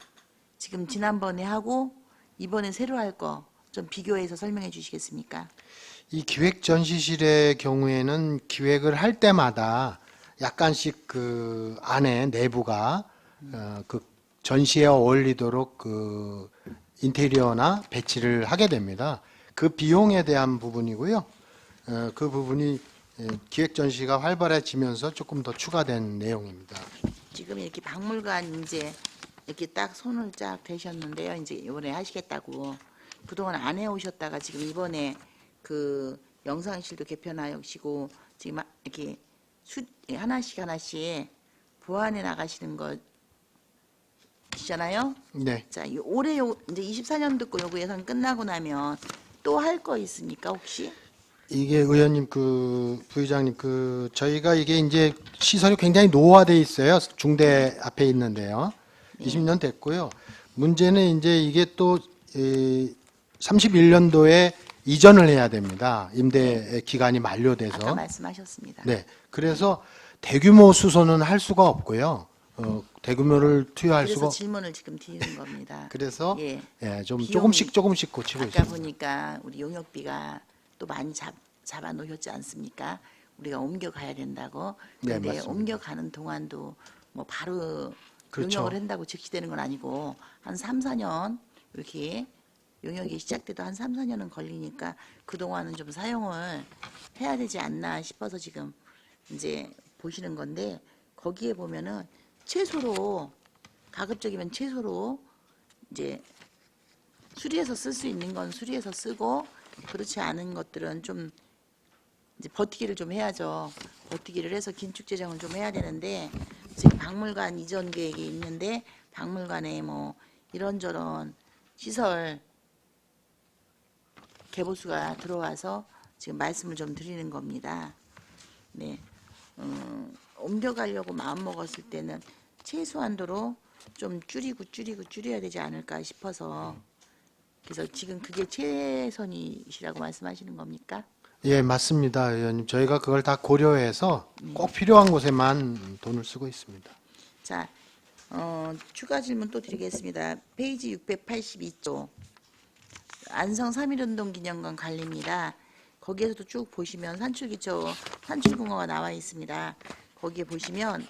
지금 지난번에 하고 이번에 새로 할 거 좀 비교해서 설명해 주시겠습니까? 이 기획전시실의 경우에는 기획을 할 때마다 약간씩 그 안에 내부가 그 전시에 어울리도록 그 인테리어나 배치를 하게 됩니다. 그 비용에 대한 부분이고요. 그 부분이 기획전시가 활발해지면서 조금 더 추가된 내용입니다. 지금 이렇게 박물관 이제 이렇게 딱 손을 쫙 대셨는데요. 이제 이번에 하시겠다고 그동안 안 해오셨다가 지금 이번에 그 영상실도 개편하시고 지금 이렇게 하나씩 보완해 나가시는 거시잖아요. 네. 자, 올해 이제 24년도 거 요구 예산 끝나고 나면 또 할 거 있습니까 혹시? 이게 의원님 부의장님 저희가 이게 이제 시설이 굉장히 노후화돼 있어요. 중대 앞에 있는데요. 20년 됐고요. 문제는 이제 이게 또 31년도에 이전을 해야 됩니다. 임대 기간이 만료돼서. 아까 말씀하셨습니다. 네. 그래서 대규모 수소는 할 수가 없고요. 대규모를 투여할 수가. 그래서 질문을 지금 드리는 겁니다. 그래서 예. 좀 비용이 조금씩 고치고 아까 있습니다. 보니까 우리 용역비가 또 많이 잡아 놓으셨지 않습니까? 우리가 옮겨가야 된다고. 네, 근데 맞습니다. 옮겨가는 동안도 뭐 바로 그렇죠. 용역을 한다고 즉시 되는 건 아니고 한 3, 4년 이렇게 용역이 시작돼도 한 3, 4년은 걸리니까 그동안은 좀 사용을 해야 되지 않나 싶어서 지금 이제 보시는 건데 거기에 보면은 최소로 가급적이면 최소로 이제 수리해서 쓸 수 있는 건 수리해서 쓰고 그렇지 않은 것들은 좀 이제 버티기를 좀 해야죠. 버티기를 해서 긴축 재정을 좀 해야 되는데 지금 박물관 이전 계획이 있는데 박물관에 뭐 이런저런 시설 개보수가 들어와서 지금 말씀을 좀 드리는 겁니다. 네, 옮겨가려고 마음 먹었을 때는 최소한도로 좀 줄여야 되지 않을까 싶어서 그래서 지금 그게 최선이시라고 말씀하시는 겁니까? 예, 맞습니다, 의원님. 저희가 그걸 다 고려해서 꼭 필요한 곳에만 돈을 쓰고 있습니다. 자, 추가 질문 또 드리겠습니다. 페이지 682쪽 안성 3.1운동 기념관 관리입니다. 거기에서도 쭉 보시면 산출기초 산출공고가 나와 있습니다. 거기에 보시면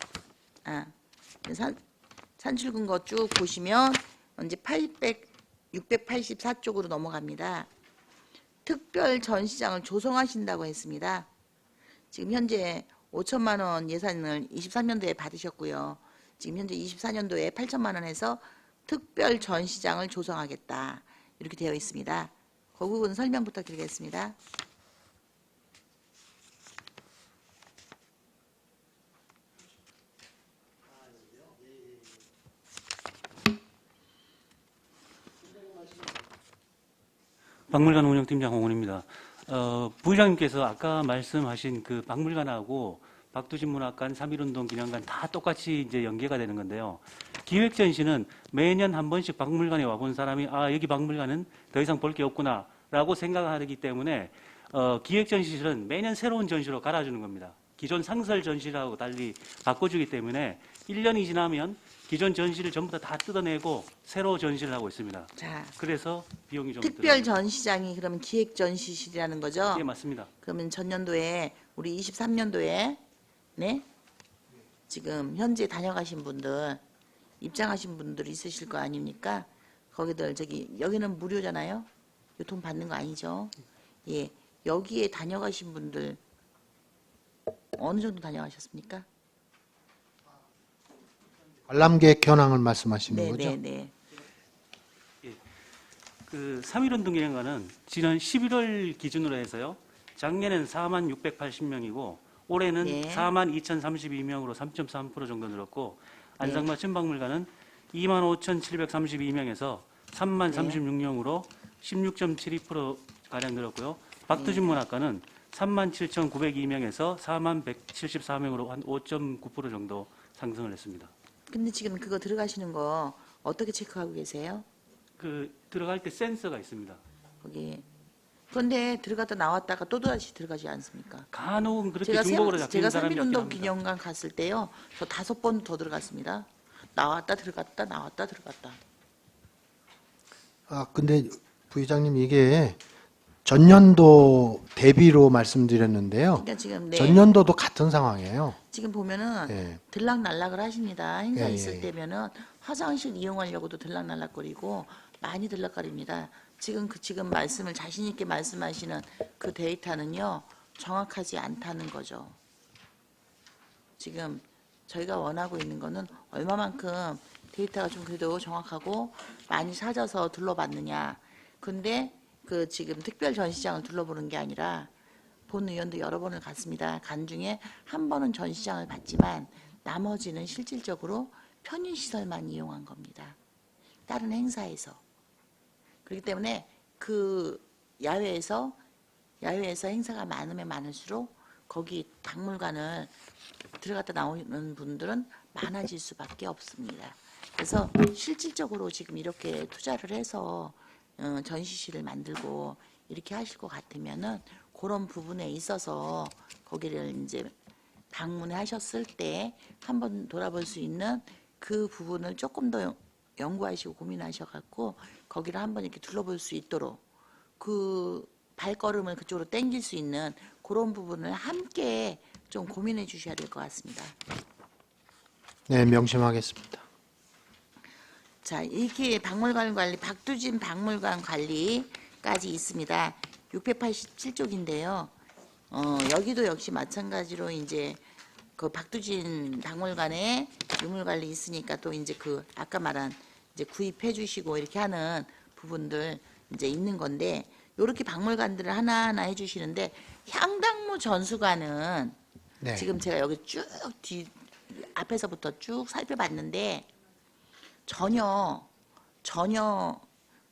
산출근거 쭉 보시면 이제 684쪽으로 넘어갑니다. 특별 전시장을 조성하신다고 했습니다. 지금 현재 5천만 원 예산을 23년도에 받으셨고요. 지금 현재 24년도에 8천만 원 해서 특별 전시장을 조성하겠다. 이렇게 되어 있습니다. 그 부분 설명 부탁드리겠습니다. 박물관 운영팀장 홍원입니다. 부의장님께서 아까 말씀하신 그 박물관하고 박두진 문학관, 3.1운동 기념관 다 똑같이 이제 연계가 되는 건데요. 기획 전시는 매년 한 번씩 박물관에 와본 사람이 여기 박물관은 더 이상 볼 게 없구나라고 생각하기 때문에 기획 전시실은 매년 새로운 전시로 갈아주는 겁니다. 기존 상설 전시라고 달리 바꿔주기 때문에 1년이 지나면 기존 전시를 전부 다 뜯어내고 새로 전시를 하고 있습니다. 자, 그래서 비용이 좀 특별 들어갑니다. 전시장이 그러면 기획 전시실이라는 거죠? 예, 맞습니다. 그러면 전년도에 우리 23년도에 네? 지금 현재 다녀가신 분들 입장하신 분들 있으실 거 아닙니까? 거기들 여기는 무료잖아요. 유통 받는 거 아니죠? 예, 여기에 다녀가신 분들 어느 정도 다녀가셨습니까? 관람객 현황을 말씀하시는 네, 거죠? 네, 네. 그 3.1운동 기념관은 지난 11월 기준으로 해서요. 작년에는 4680명이고 올해는 네. 42,032명으로 3.3% 정도 늘었고 안상마 춘박물관은 25,732명에서 30,36명으로 16.72% 가량 늘었고요. 박두진 문학관은 37,902명에서 40,174명으로 한 5.9% 정도 상승을 했습니다. 근데 지금 그거 들어가시는 거 어떻게 체크하고 계세요? 그 들어갈 때 센서가 있습니다. 거기 그런데 들어갔다 나왔다가 또 다시 들어가지 않습니까? 간혹은 그렇게 제가 중복으로 잡히는 제가 사람이 있긴 세밀운동 합니다. 기념관 갔을 때요, 저 5번 더 들어갔습니다. 나왔다 들어갔다 나왔다 들어갔다. 아, 근데 부회장님 이게 전년도 대비로 말씀드렸는데요. 그러니까 지금 네, 전년도도 같은 상황이에요. 지금 보면은 예. 들락날락을 하십니다. 행사 예, 있을 예. 때면은 화장실 이용하려고도 들락날락거리고 많이 들락거립니다. 지금 말씀을 자신 있게 말씀하시는 그 데이터는요, 정확하지 않다는 거죠. 지금 저희가 원하고 있는 거는 얼마만큼 데이터가 좀 그래도 정확하고 많이 찾아서 둘러봤느냐. 근데 그 지금 특별 전시장을 둘러보는 게 아니라 본 의원도 여러 번을 갔습니다. 간 중에 한 번은 전시장을 봤지만 나머지는 실질적으로 편의시설만 이용한 겁니다. 다른 행사에서. 그렇기 때문에 그 야외에서 행사가 많으면 많을수록 거기 박물관을 들어갔다 나오는 분들은 많아질 수밖에 없습니다. 그래서 실질적으로 지금 이렇게 투자를 해서 전시실을 만들고 이렇게 하실 것 같으면은 그런 부분에 있어서 거기를 이제 방문하셨을 때 한번 돌아볼 수 있는 그 부분을 조금 더 연구하시고 고민하셔갖고 거기를 한번 이렇게 둘러볼 수 있도록 그 발걸음을 그쪽으로 땡길 수 있는 그런 부분을 함께 좀 고민해 주셔야 될 것 같습니다. 네, 명심하겠습니다. 자, 이렇게 박물관 관리, 박두진 박물관 관리까지 있습니다. 687쪽인데요. 여기도 역시 마찬가지로 이제 그 박두진 박물관에 유물 관리 있으니까 또 이제 그 아까 말한 이제 구입해 주시고 이렇게 하는 부분들 이제 있는 건데 요렇게 박물관들을 하나하나 해 주시는데 향당무 전수관은 네. 지금 제가 여기 쭉 앞에서부터 쭉 살펴봤는데 전혀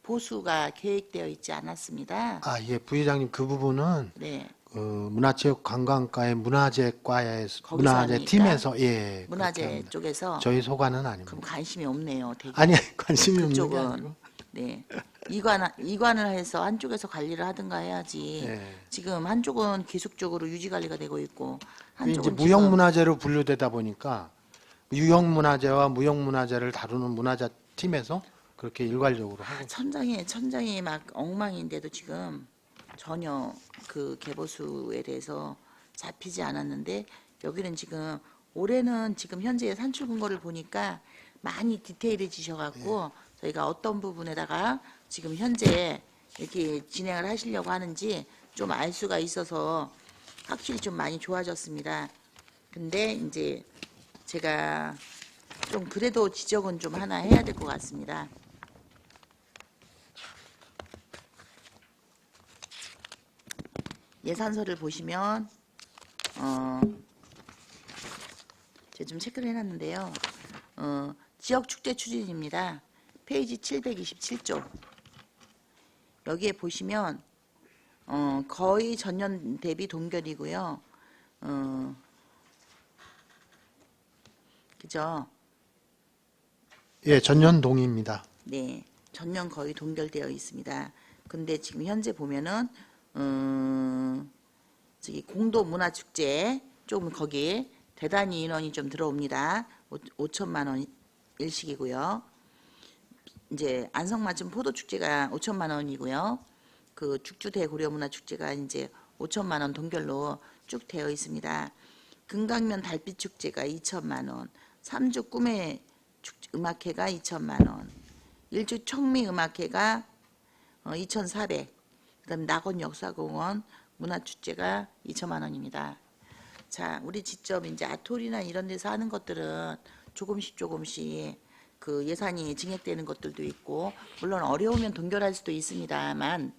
보수가 계획되어 있지 않았습니다. 아, 예, 부회장님 그 부분은 네, 문화체육관광과의 문화재과에서 거기서 문화재 합니까? 팀에서 예, 그렇게 문화재 합니다. 쪽에서 저희 소관은 그럼 아닙니다. 관심이 없네요. 되게. 아니, 관심이 없는 게 그쪽은 아니고. 네 이관을 해서 한쪽에서 관리를 하든가 해야지. 예. 지금 한쪽은 계속적으로 유지 관리가 되고 있고 이제 한쪽은 지금 무형문화재로 분류되다 보니까 유형문화재와 무형문화재를 다루는 문화재 팀에서 그렇게 일괄적으로 하고 천장이 막 엉망인데도 지금 전혀 그 개보수에 대해서 잡히지 않았는데 여기는 지금 올해는 지금 현재 산출 근거를 보니까 많이 디테일해지셔 갖고 저희가 어떤 부분에다가 지금 현재 이렇게 진행을 하시려고 하는지 좀 알 수가 있어서 확실히 좀 많이 좋아졌습니다. 근데 이제 제가 좀 그래도 지적은 좀 하나 해야 될 것 같습니다. 예산서를 보시면 제가 좀 체크를 해놨는데요. 지역축제 추진입니다. 페이지 727쪽. 여기에 보시면 거의 전년 대비 동결이고요. 그죠? 예, 전년동입니다. 네, 전년 거의 동결되어 있습니다. 근데 지금 현재 보면은 저기 공도 문화축제 좀 거기 대단히 인원이 좀 들어옵니다. 5천만 원 일식이고요. 이제 안성맞춤 포도축제가 5천만 원이고요. 그 죽주대 고려문화축제가 이제 5천만 원 동결로 쭉 되어 있습니다. 금강면 달빛축제가 2천만 원, 3주 꿈의 음악회가 2천만 원, 1주 청미음악회가 2,400, 그다음 낙원역사공원 문화축제가 2천만 원입니다. 자, 우리 직접 이제 아토리나 이런 데서 하는 것들은 조금씩 그 예산이 증액되는 것들도 있고 물론 어려우면 동결할 수도 있습니다만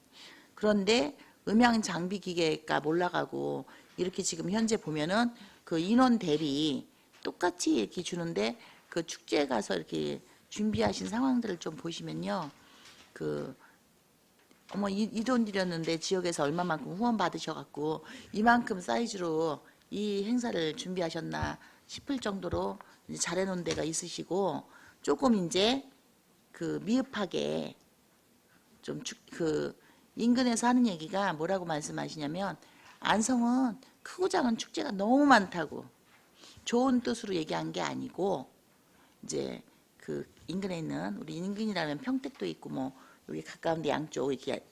그런데 음향 장비 기계가 올라가고 이렇게 지금 현재 보면은 그 인원 대비 똑같이 이렇게 주는데 그 축제에 가서 이렇게 준비하신 상황들을 좀 보시면요. 그 어머 이 돈 들였는데 지역에서 얼마만큼 후원 받으셔갖고 이만큼 사이즈로 이 행사를 준비하셨나 싶을 정도로 이제 잘해놓은 데가 있으시고 조금 이제 그 미흡하게 좀 그 인근에서 하는 얘기가 뭐라고 말씀하시냐면 안성은 크고 작은 축제가 너무 많다고 좋은 뜻으로 얘기한 게 아니고 이제 그 인근에 있는 우리 인근이라면 평택도 있고 뭐 여기 가까운데 양쪽 이렇게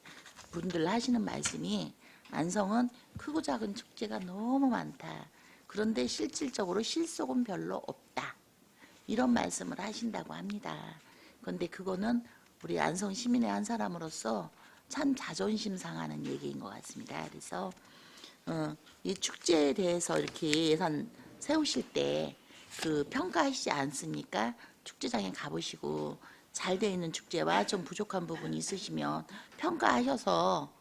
분들 하시는 말씀이 안성은 크고 작은 축제가 너무 많다. 그런데 실질적으로 실속은 별로 없다. 이런 말씀을 하신다고 합니다. 그런데 그거는 우리 안성 시민의 한 사람으로서 참 자존심 상하는 얘기인 것 같습니다. 그래서 이 축제에 대해서 이렇게 예산 세우실 때 그 평가하시지 않습니까? 축제장에 가보시고 잘 돼 있는 축제와 좀 부족한 부분이 있으시면 평가하셔서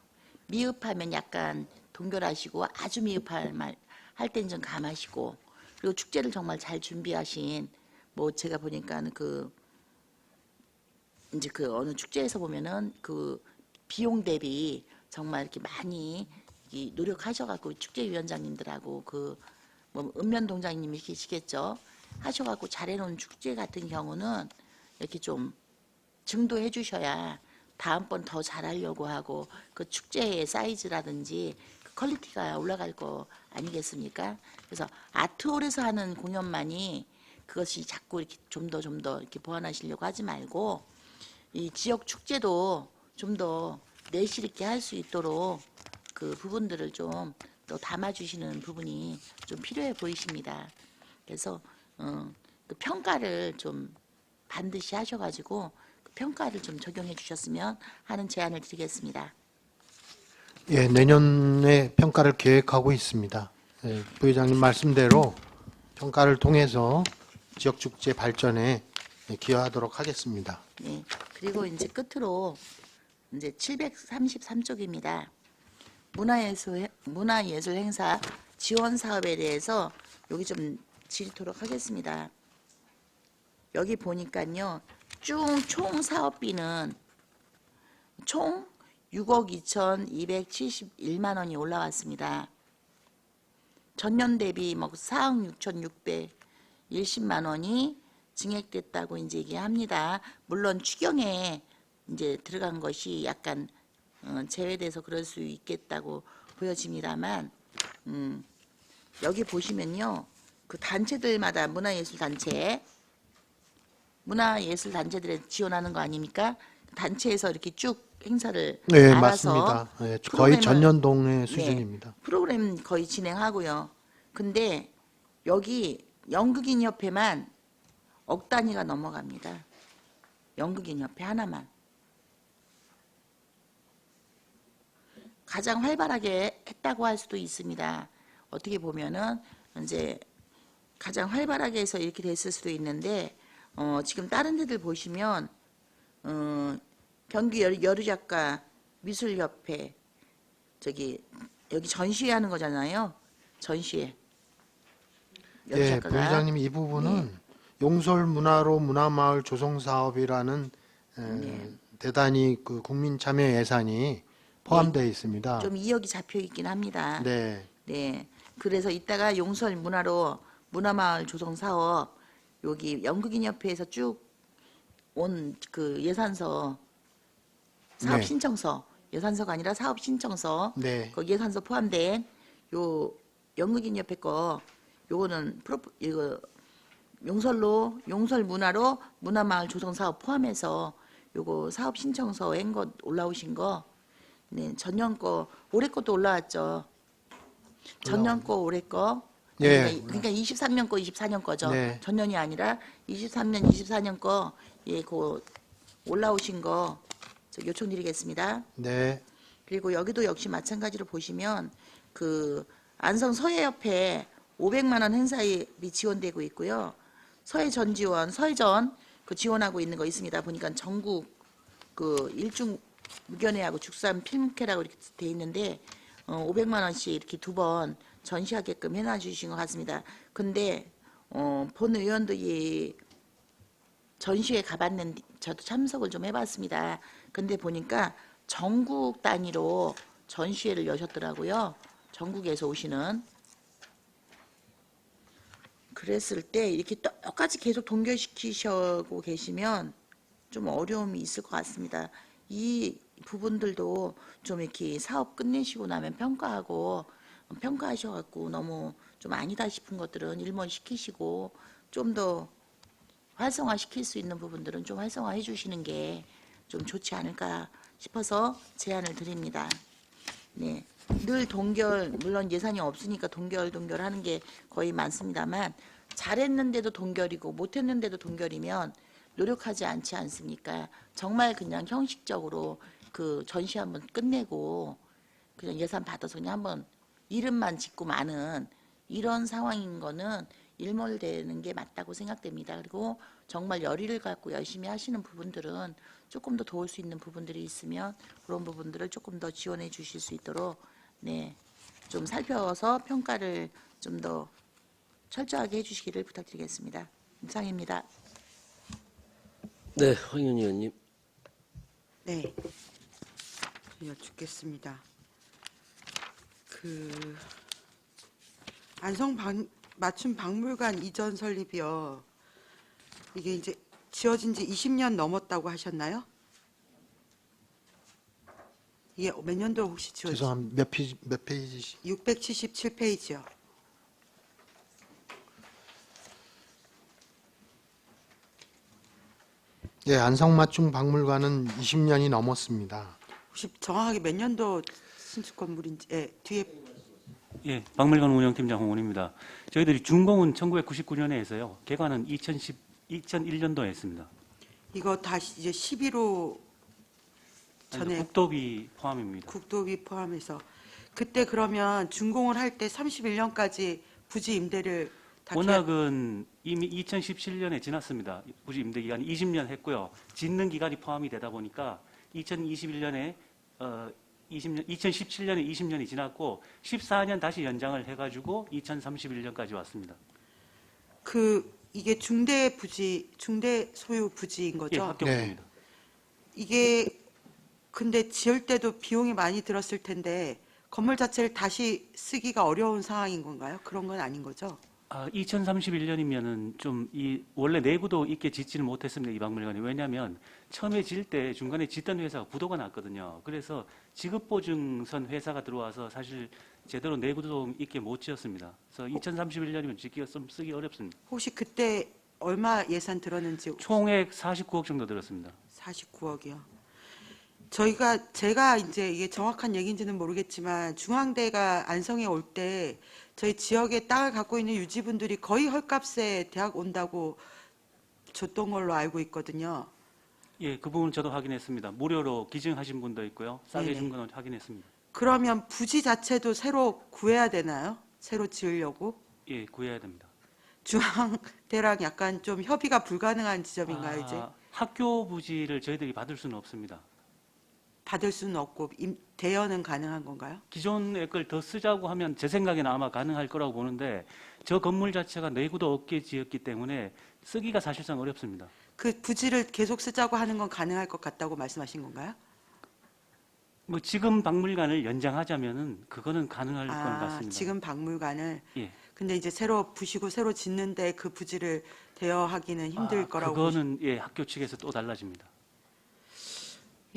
미흡하면 약간 동결하시고 아주 미흡할 말 할 땐 좀 감하시고 그리고 축제를 정말 잘 준비하신 뭐 제가 보니까는 이제 그 어느 축제에서 보면은 그 비용 대비 정말 이렇게 많이 노력하셔갖고 축제위원장님들하고 뭐 읍면동장님이 계시겠죠. 하셔갖고 잘해놓은 축제 같은 경우는 이렇게 좀 증도해 주셔야 다음번 더 잘하려고 하고 그 축제의 사이즈라든지 그 퀄리티가 올라갈 거 아니겠습니까? 그래서 아트홀에서 하는 공연만이 그것이 자꾸 이렇게 좀 더 이렇게 보완하시려고 하지 말고 이 지역 축제도 좀 더 내실 있게 할 수 있도록 그 부분들을 좀 더 담아주시는 부분이 좀 필요해 보이십니다. 그래서 그 평가를 좀 반드시 하셔가지고 그 평가를 좀 적용해 주셨으면 하는 제안을 드리겠습니다. 예, 내년에 평가를 계획하고 있습니다. 예, 부회장님 말씀대로 평가를 통해서 지역 축제 발전에 기여하도록 하겠습니다. 네. 그리고 이제 끝으로 이제 733쪽입니다. 문화예술 행사 지원 사업에 대해서 여기 좀 지도록 하겠습니다. 여기 보니까요. 총 사업비는 총 6억 2,271만 원이 올라왔습니다. 전년 대비 뭐 4억 6,610만 원이 증액됐다고 이제 얘기합니다. 물론 추경에 이제 들어간 것이 약간 제외돼서 그럴 수 있겠다고 보여집니다만 여기 보시면요. 그 단체들마다 문화예술 단체들에 지원하는 거 아닙니까? 단체에서 이렇게 쭉 행사를 네, 알아서 맞습니다. 예, 거의 프로그램을- 전년동네 수준입니다. 프로그램 거의 진행하고요. 근데 여기 연극인협회만 억 단위가 넘어갑니다. 연극인협회 하나만. 가장 활발하게 했다고 할 수도 있습니다. 어떻게 보면은 이제 가장 활발하게 해서 이렇게 됐을 수도 있는데 지금 다른 데들 보시면 경기 여류작가 미술협회 여기 전시회 하는 거잖아요. 전시회. 예, 여류작가가 부회장님 이 부분은 용설 문화로 문화마을 조성 사업이라는 대단히 그 국민 참여 예산이 포함되어 있습니다. 좀 2억이 잡혀 있긴 합니다. 네, 네. 그래서 이따가 용설 문화로 문화마을 조성 사업 여기 연극인협회에서 쭉 온 그 예산서 사업 네. 신청서 예산서가 아니라 사업 신청서 네, 그 예산서 포함된 요 연극인협회 거 요거는 이거 용설 문화로 문화마을 조성 사업 포함해서 요거 사업 신청서 한거 올라오신 거 네, 전년 거 올해 것도 올라왔죠. 전년 거 올해 거 예. 그러니까 23년 거 24년 거죠. 네. 전년이 아니라 23년 24년 거 예, 그 올라오신 거 저 요청드리겠습니다. 네, 그리고 여기도 역시 마찬가지로 보시면 그 안성 서해협회 500만 원 행사비 지원되고 있고요. 서해전 그 지원하고 있는 거 있습니다. 보니까 전국 그 일중 무견회하고 죽산 필묵회라고 이렇게 돼 있는데 500만 원씩 이렇게 2번 전시하게끔 해놔 주신 것 같습니다. 근데 본 의원도 이 전시회 가봤는데 저도 참석을 좀 해봤습니다. 근데 보니까 전국 단위로 전시회를 여셨더라고요. 전국에서 오시는. 그랬을 때 이렇게 똑같이 계속 동결시키시고 계시면 좀 어려움이 있을 것 같습니다. 이 부분들도 좀 이렇게 사업 끝내시고 나면 평가하셔갖고 너무 좀 아니다 싶은 것들은 일몰시키시고 좀 더 활성화시킬 수 있는 부분들은 좀 활성화해 주시는 게 좀 좋지 않을까 싶어서 제안을 드립니다. 네. 늘 동결, 물론 예산이 없으니까 동결 하는 게 거의 많습니다만 잘했는데도 동결이고 못했는데도 동결이면 노력하지 않지 않습니까? 정말 그냥 형식적으로 그 전시 한번 끝내고 그냥 예산 받아서 그냥 한번 이름만 짓고 마는 이런 상황인 거는 일몰되는 게 맞다고 생각됩니다. 그리고 정말 열의를 갖고 열심히 하시는 부분들은 조금 더 도울 수 있는 부분들이 있으면 그런 부분들을 조금 더 지원해 주실 수 있도록 네, 좀 살펴서 평가를 좀 더 철저하게 해주시기를 부탁드리겠습니다. 이상입니다. 네, 황윤 의원님. 네, 여쭙겠습니다. 그 맞춤 박물관 이전 설립이요. 이게 이제 지어진 지 20년 넘었다고 하셨나요? 이게 몇 년도 혹시 지어진? 죄송합니다. 몇 페이지? 677페이지요. 예, 안성맞춤 박물관은 20년이 넘었습니다. 혹시 정확하게 몇 년도 신축 건물인지 뒤에 예, 박물관 운영팀장 홍원입니다. 저희들이 준공은 1999년에 해서요. 개관은 2001년도에 했습니다. 이거 다시 이제 11호 전에 국도비 포함입니다. 국도비 포함해서 그때 그러면 준공을 할 때 31년까지 부지 임대를 다 워낙은 이미 2017년에 지났습니다. 부지 임대 기간이 20년 했고요. 짓는 기간이 포함이 되다 보니까 2021년에 2017년에 20년이 지났고 14년 다시 연장을 해가지고 2031년까지 왔습니다. 이게 중대 소유 부지인 거죠? 예, 합격 네. 부지입니다. 이게 근데 지을 때도 비용이 많이 들었을 텐데 건물 자체를 다시 쓰기가 어려운 상황인 건가요? 그런 건 아닌 거죠? 2031년이면은 좀 원래 내구도 있게 짓지는 못했습니다. 이 박물관이. 왜냐하면 처음에 질 때 중간에 짓던 회사가 부도가 났거든요. 그래서 지급보증선 회사가 들어와서 사실 제대로 내구도 있게 못 지었습니다. 그래서 2031년이면 짓기가 좀 쓰기 어렵습니다. 혹시 그때 얼마 예산 들었는지 총액 49억 정도 들었습니다. 49억이요. 제가 이제 이게 정확한 얘기인지는 모르겠지만 중앙대가 안성에 올 때 저희 지역에 땅을 갖고 있는 유지분들이 거의 헐값에 대학 온다고 줬던 걸로 알고 있거든요. 예, 그 부분 저도 확인했습니다. 무료로 기증하신 분도 있고요. 싸게 네네. 준 건 확인했습니다. 그러면 부지 자체도 새로 구해야 되나요? 새로 지으려고? 예, 구해야 됩니다. 중앙대랑 약간 좀 협의가 불가능한 지점인가요, 이제? 학교 부지를 저희들이 받을 수는 없습니다. 받을 수는 없고 대여는 가능한 건가요? 기존의 걸 더 쓰자고 하면 제 생각에는 아마 가능할 거라고 보는데 저 건물 자체가 내구도 없게 지었기 때문에 쓰기가 사실상 어렵습니다. 그 부지를 계속 쓰자고 하는 건 가능할 것 같다고 말씀하신 건가요? 뭐 지금 박물관을 연장하자면은 그거는 가능할 것 같습니다. 지금 박물관을 예. 근데 이제 새로 부시고 새로 짓는데 그 부지를 대여하기는 힘들 거라고 그거는 예, 학교 측에서 또 달라집니다.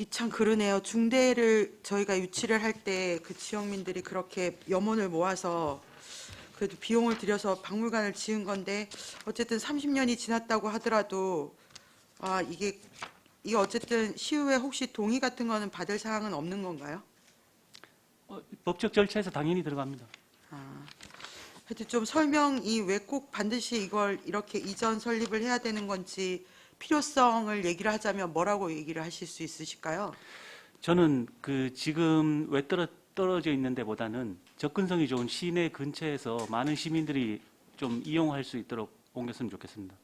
참 그러네요. 중대를 저희가 유치를 할 때 그 지역민들이 그렇게 염원을 모아서 그래도 비용을 들여서 박물관을 지은 건데 어쨌든 30년이 지났다고 하더라도 이게 어쨌든 시의회 혹시 동의 같은 거는 받을 사항은 없는 건가요? 법적 절차에서 당연히 들어갑니다. 하여튼 좀 설명이 왜 꼭 반드시 이걸 이렇게 이전 설립을 해야 되는 건지 필요성을 얘기를 하자면 뭐라고 얘기를 하실 수 있으실까요? 저는 지금 왜 떨어져 있는 데보다는 접근성이 좋은 시내 근처에서 많은 시민들이 좀 이용할 수 있도록 옮겼으면 좋겠습니다.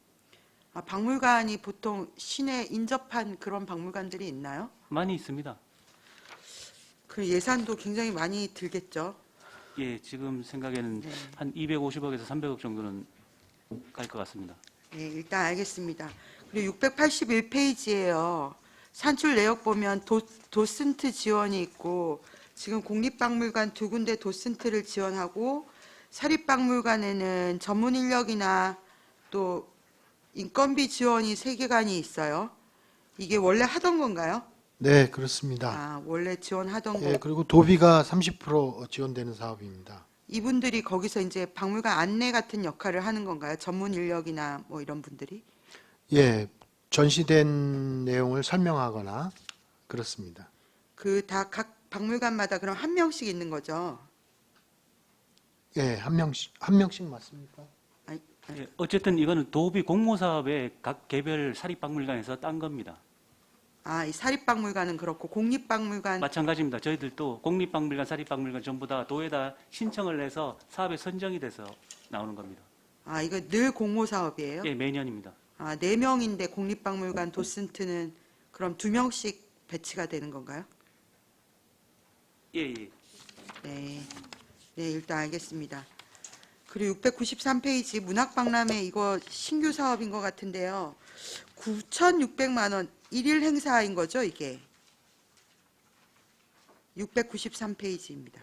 박물관이 보통 시내 인접한 그런 박물관들이 있나요? 많이 있습니다. 그 예산도 굉장히 많이 들겠죠. 예, 지금 생각에는 네. 한 250억에서 300억 정도는 갈 것 같습니다. 네, 일단 알겠습니다. 그리고 681페이지에요. 산출 내역 보면 도슨트 지원이 있고 지금 국립박물관 2군데 도슨트를 지원하고 사립박물관에는 전문 인력이나 또 인건비 지원이 3개관이 있어요. 이게 원래 하던 건가요? 네, 그렇습니다. 아, 원래 지원하던 거. 예, 그리고 도비가 30% 지원되는 사업입니다. 이분들이 거기서 이제 박물관 안내 같은 역할을 하는 건가요? 전문 인력이나 뭐 이런 분들이? 예, 전시된 내용을 설명하거나 그렇습니다. 그 다 각 박물관마다 그럼 한 명씩 있는 거죠? 예, 한 명씩 맞습니까? 아니, 예, 어쨌든 이거는 도비 공모 사업의 각 개별 사립박물관에서 딴 겁니다. 아, 이 사립박물관은 그렇고 공립박물관 마찬가지입니다. 저희들도 공립박물관, 사립박물관 전부 다 도에다 신청을 해서 사업에 선정이 돼서 나오는 겁니다. 아, 이거 늘 공모 사업이에요? 예, 매년입니다. 아, 4명인데 공립박물관 도슨트는 그럼 2명씩 배치가 되는 건가요? 예, 예. 네. 네, 일단 알겠습니다. 그리고 693페이지 문학박람회 이거 신규 사업인 것 같은데요. 9,600만 원 1일 행사인 거죠, 이게? 693페이지입니다.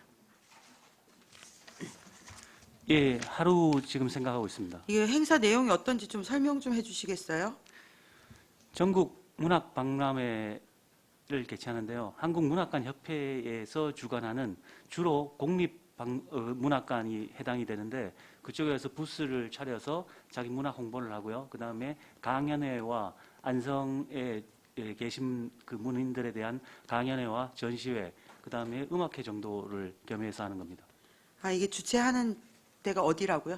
예, 하루 지금 생각하고 있습니다. 이게 행사 내용이 어떤지 좀 설명 좀 해주시겠어요? 전국 문학박람회를 개최하는데요. 한국문학관협회에서 주관하는 주로 문학관이 해당이 되는데 그쪽에서 부스를 차려서 자기 문학 홍보를 하고요. 그 다음에 강연회와 안성에 계신 그 문인들에 대한 강연회와 전시회, 그 다음에 음악회 정도를 겸해서 하는 겁니다. 아, 이게 주최하는 데가 어디라고요?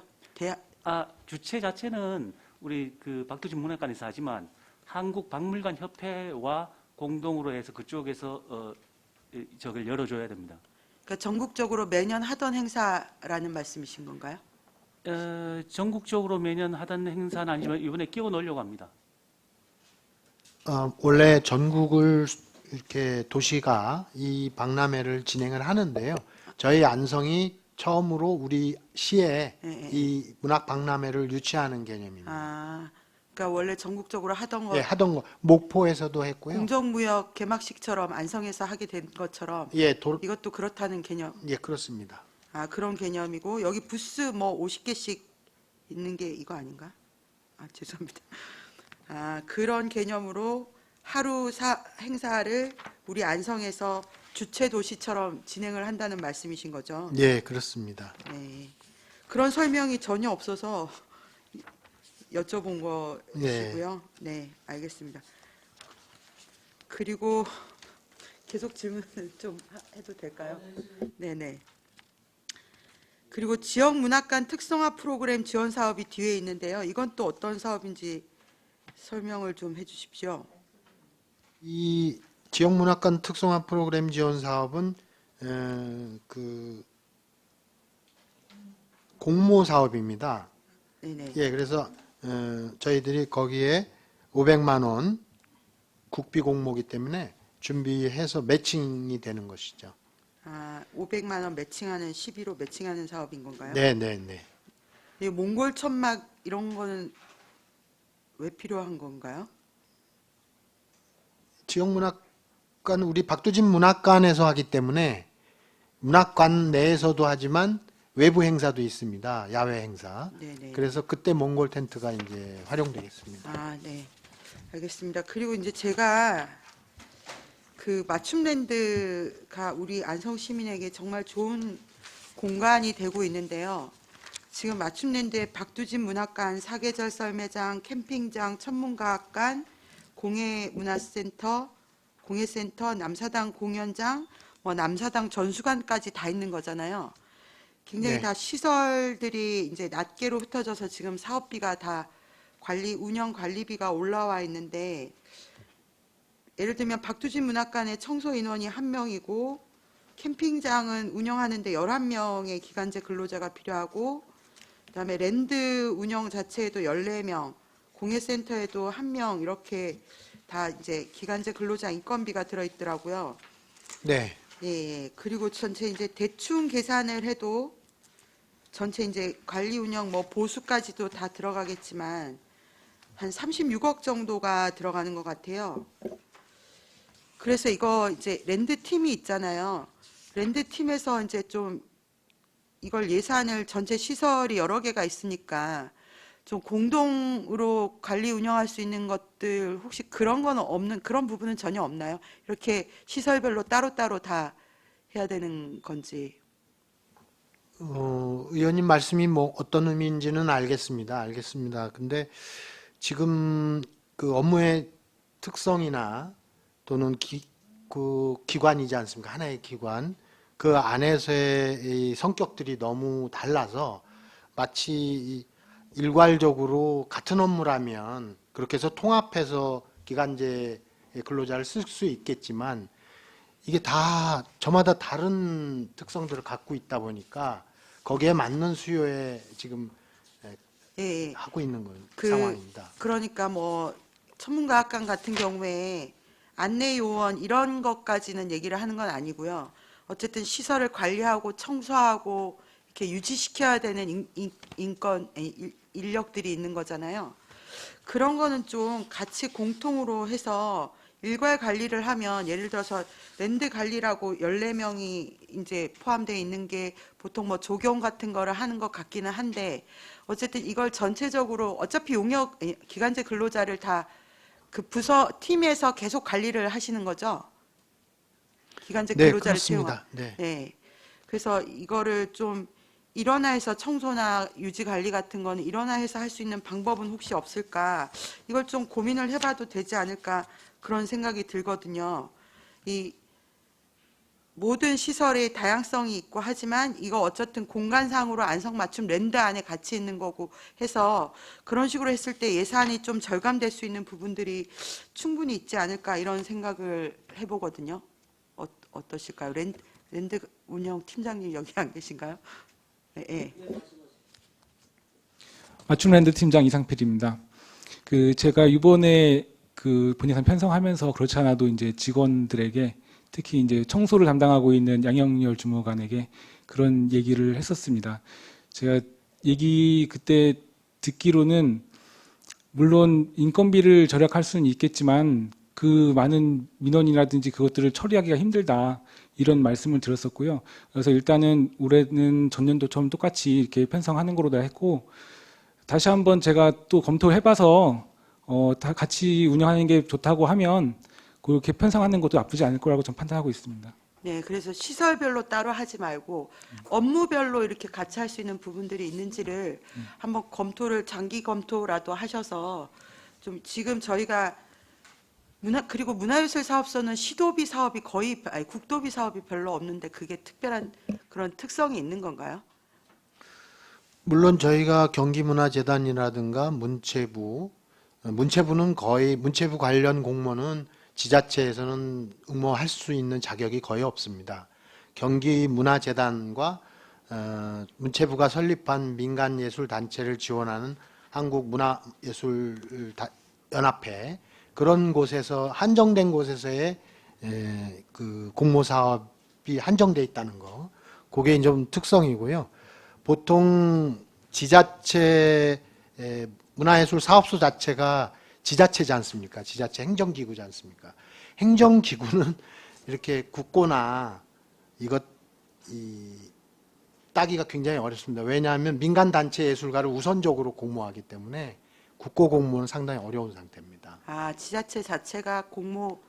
주최 자체는 우리 그 박두진 문학관에서 하지만 한국박물관협회와 공동으로 해서 그쪽에서 저걸 열어줘야 됩니다. 그러니까 전국적으로 매년 하던 행사라는 말씀이신 건가요? 전국적으로 매년 하던 행사는 아니지만 이번에 끼워 넣으려고 합니다. 원래 전국을 이렇게 도시가 이 박람회를 진행을 하는데요. 저희 안성이 처음으로 우리 시에 예. 이 문학 박람회를 유치하는 개념입니다. 아, 그러니까 원래 전국적으로 하던 거 예, 하던 거 목포에서도 했고요. 공정무역 개막식처럼 안성에서 하게 된 것처럼 예, 이것도 그렇다는 개념. 예, 그렇습니다. 아, 그런 개념이고 여기 부스 뭐 50개씩 있는 게 이거 아닌가? 아, 죄송합니다. 아, 그런 개념으로 하루 행사를 우리 안성에서 주최 도시처럼 진행을 한다는 말씀이신 거죠? 예, 그렇습니다. 네. 그런 설명이 전혀 없어서 여쭤본 것이고요. 네, 알겠습니다. 그리고 계속 질문을 좀 해도 될까요? 네네. 그리고 지역문학관 특성화 프로그램 지원 사업이 뒤에 있는데요. 이건 또 어떤 사업인지 설명을 좀 해주십시오. 이 지역문학관 특성화 프로그램 지원 사업은 그 공모 사업입니다. 네네. 예, 그래서 저희들이 거기에 500만 원 국비 공모기 때문에 준비해서 매칭이 되는 것이죠. 아, 500만 원 매칭하는 11호 매칭하는 사업인 건가요? 네, 네, 네. 이 몽골 천막 이런 거는 왜 필요한 건가요? 지역문학관 우리 박두진 문학관에서 하기 때문에 문학관 내에서도 하지만 외부 행사도 있습니다. 야외 행사. 네네. 그래서 그때 몽골 텐트가 이제 활용되겠습니다. 아, 네. 알겠습니다. 그리고 이제 제가 그 맞춤랜드가 우리 안성 시민에게 정말 좋은 공간이 되고 있는데요. 지금 맞춤랜드에 박두진 문학관, 사계절 썰매장, 캠핑장, 천문과학관, 공예문화센터, 공예센터, 남사당 공연장, 남사당 전수관까지 다 있는 거잖아요. 굉장히 네. 다 시설들이 이제 낱개로 흩어져서 지금 사업비가 다 운영 관리비가 올라와 있는데 예를 들면 박두진 문학관의 청소 인원이 1명이고 캠핑장은 운영하는데 11명의 기간제 근로자가 필요하고 그다음에 랜드 운영 자체에도 14명, 공예센터에도 1명 이렇게 다 이제 기간제 근로자 인건비가 들어 있더라고요. 네. 예, 그리고 전체 이제 대충 계산을 해도 전체 이제 관리 운영 뭐 보수까지도 다 들어가겠지만 한 36억 정도가 들어가는 것 같아요. 그래서 이거 이제 랜드 팀이 있잖아요. 랜드 팀에서 이제 좀 이걸 예산을 전체 시설이 여러 개가 있으니까 좀 공동으로 관리 운영할 수 있는 것들 혹시 그런 건 없는 그런 부분은 전혀 없나요? 이렇게 시설별로 따로따로 다 해야 되는 건지. 의원님 말씀이 뭐 어떤 의미인지는 알겠습니다. 근데 지금 그 업무의 특성이나 또는 그 기관이지 않습니까? 하나의 기관. 그 안에서의 이 성격들이 너무 달라서 마치 일괄적으로 같은 업무라면 그렇게 해서 통합해서 기간제 근로자를 쓸 수 있겠지만 이게 다 저마다 다른 특성들을 갖고 있다 보니까 거기에 맞는 수요에 지금 예, 예. 하고 있는 그- 상황입니다. 그러니까 뭐 천문과학관 같은 경우에 안내 요원 이런 것까지는 얘기를 하는 건 아니고요. 어쨌든 시설을 관리하고 청소하고 이렇게 유지시켜야 되는 인력들이 있는 거잖아요. 그런 거는 좀 같이 공통으로 해서 일괄 관리를 하면 예를 들어서 랜드 관리라고 14명이 이제 포함되어 있는 게 보통 뭐 조경 같은 거를 하는 것 같기는 한데 어쨌든 이걸 전체적으로 어차피 기간제 근로자를 다 그 부서 팀에서 계속 관리를 하시는 거죠. 기간제 네, 근로자를 채용한. 그렇습니다. 네. 네. 그래서 이거를 좀 일원화해서 청소나 유지 관리 같은 거는 일원화해서 할 수 있는 방법은 혹시 없을까? 이걸 좀 고민을 해봐도 되지 않을까 그런 생각이 들거든요. 이 모든 시설의 다양성이 있고 하지만 이거 어쨌든 공간상으로 안성맞춤 랜드 안에 같이 있는 거고 해서 그런 식으로 했을 때 예산이 좀 절감될 수 있는 부분들이 충분히 있지 않을까 이런 생각을 해보거든요. 어떠실까요? 랜드 운영 팀장님 여기 안 계신가요? 네, 네. 맞춤랜드 팀장 이상필입니다. 제가 이번에 본예산 편성하면서 그렇지 않아도 이제 직원들에게 특히 이제 청소를 담당하고 있는 양영열 주무관에게 그런 얘기를 했었습니다. 제가 얘기 그때 듣기로는 물론 인건비를 절약할 수는 있겠지만 그 많은 민원이라든지 그것들을 처리하기가 힘들다 이런 말씀을 들었었고요. 그래서 일단은 올해는 전년도처럼 똑같이 이렇게 편성하는 거로 다 했고 다시 한번 제가 또 검토를 해봐서 다 같이 운영하는 게 좋다고 하면 그렇게 편성하는 것도 나쁘지 않을 거라고 좀 판단하고 있습니다. 네, 그래서 시설별로 따로 하지 말고 업무별로 이렇게 같이 할 수 있는 부분들이 있는지를 한번 검토를 장기 검토라도 하셔서 좀 지금 저희가 그리고 문화예술 사업소는 시도비 사업이 국도비 사업이 별로 없는데 그게 특별한 그런 특성이 있는 건가요? 물론 저희가 경기문화재단이라든가 문체부는 거의 문체부 관련 공무원은 지자체에서는 응모할 수 있는 자격이 거의 없습니다. 경기문화재단과 문체부가 설립한 민간예술단체를 지원하는 한국문화예술연합회 그런 곳에서 한정된 곳에서의 그 공모사업이 한정돼 있다는 거 그게 좀 특성이고요. 보통 지자체 문화예술 사업소 자체가 지자체지 않습니까? 지자체 행정기구지 않습니까? 행정기구는 이렇게 국고나 따기가 굉장히 어렵습니다. 왜냐하면 민간단체 예술가를 우선적으로 공모하기 때문에 국고 공모는 상당히 어려운 상태입니다. 아, 지자체 자체가 공모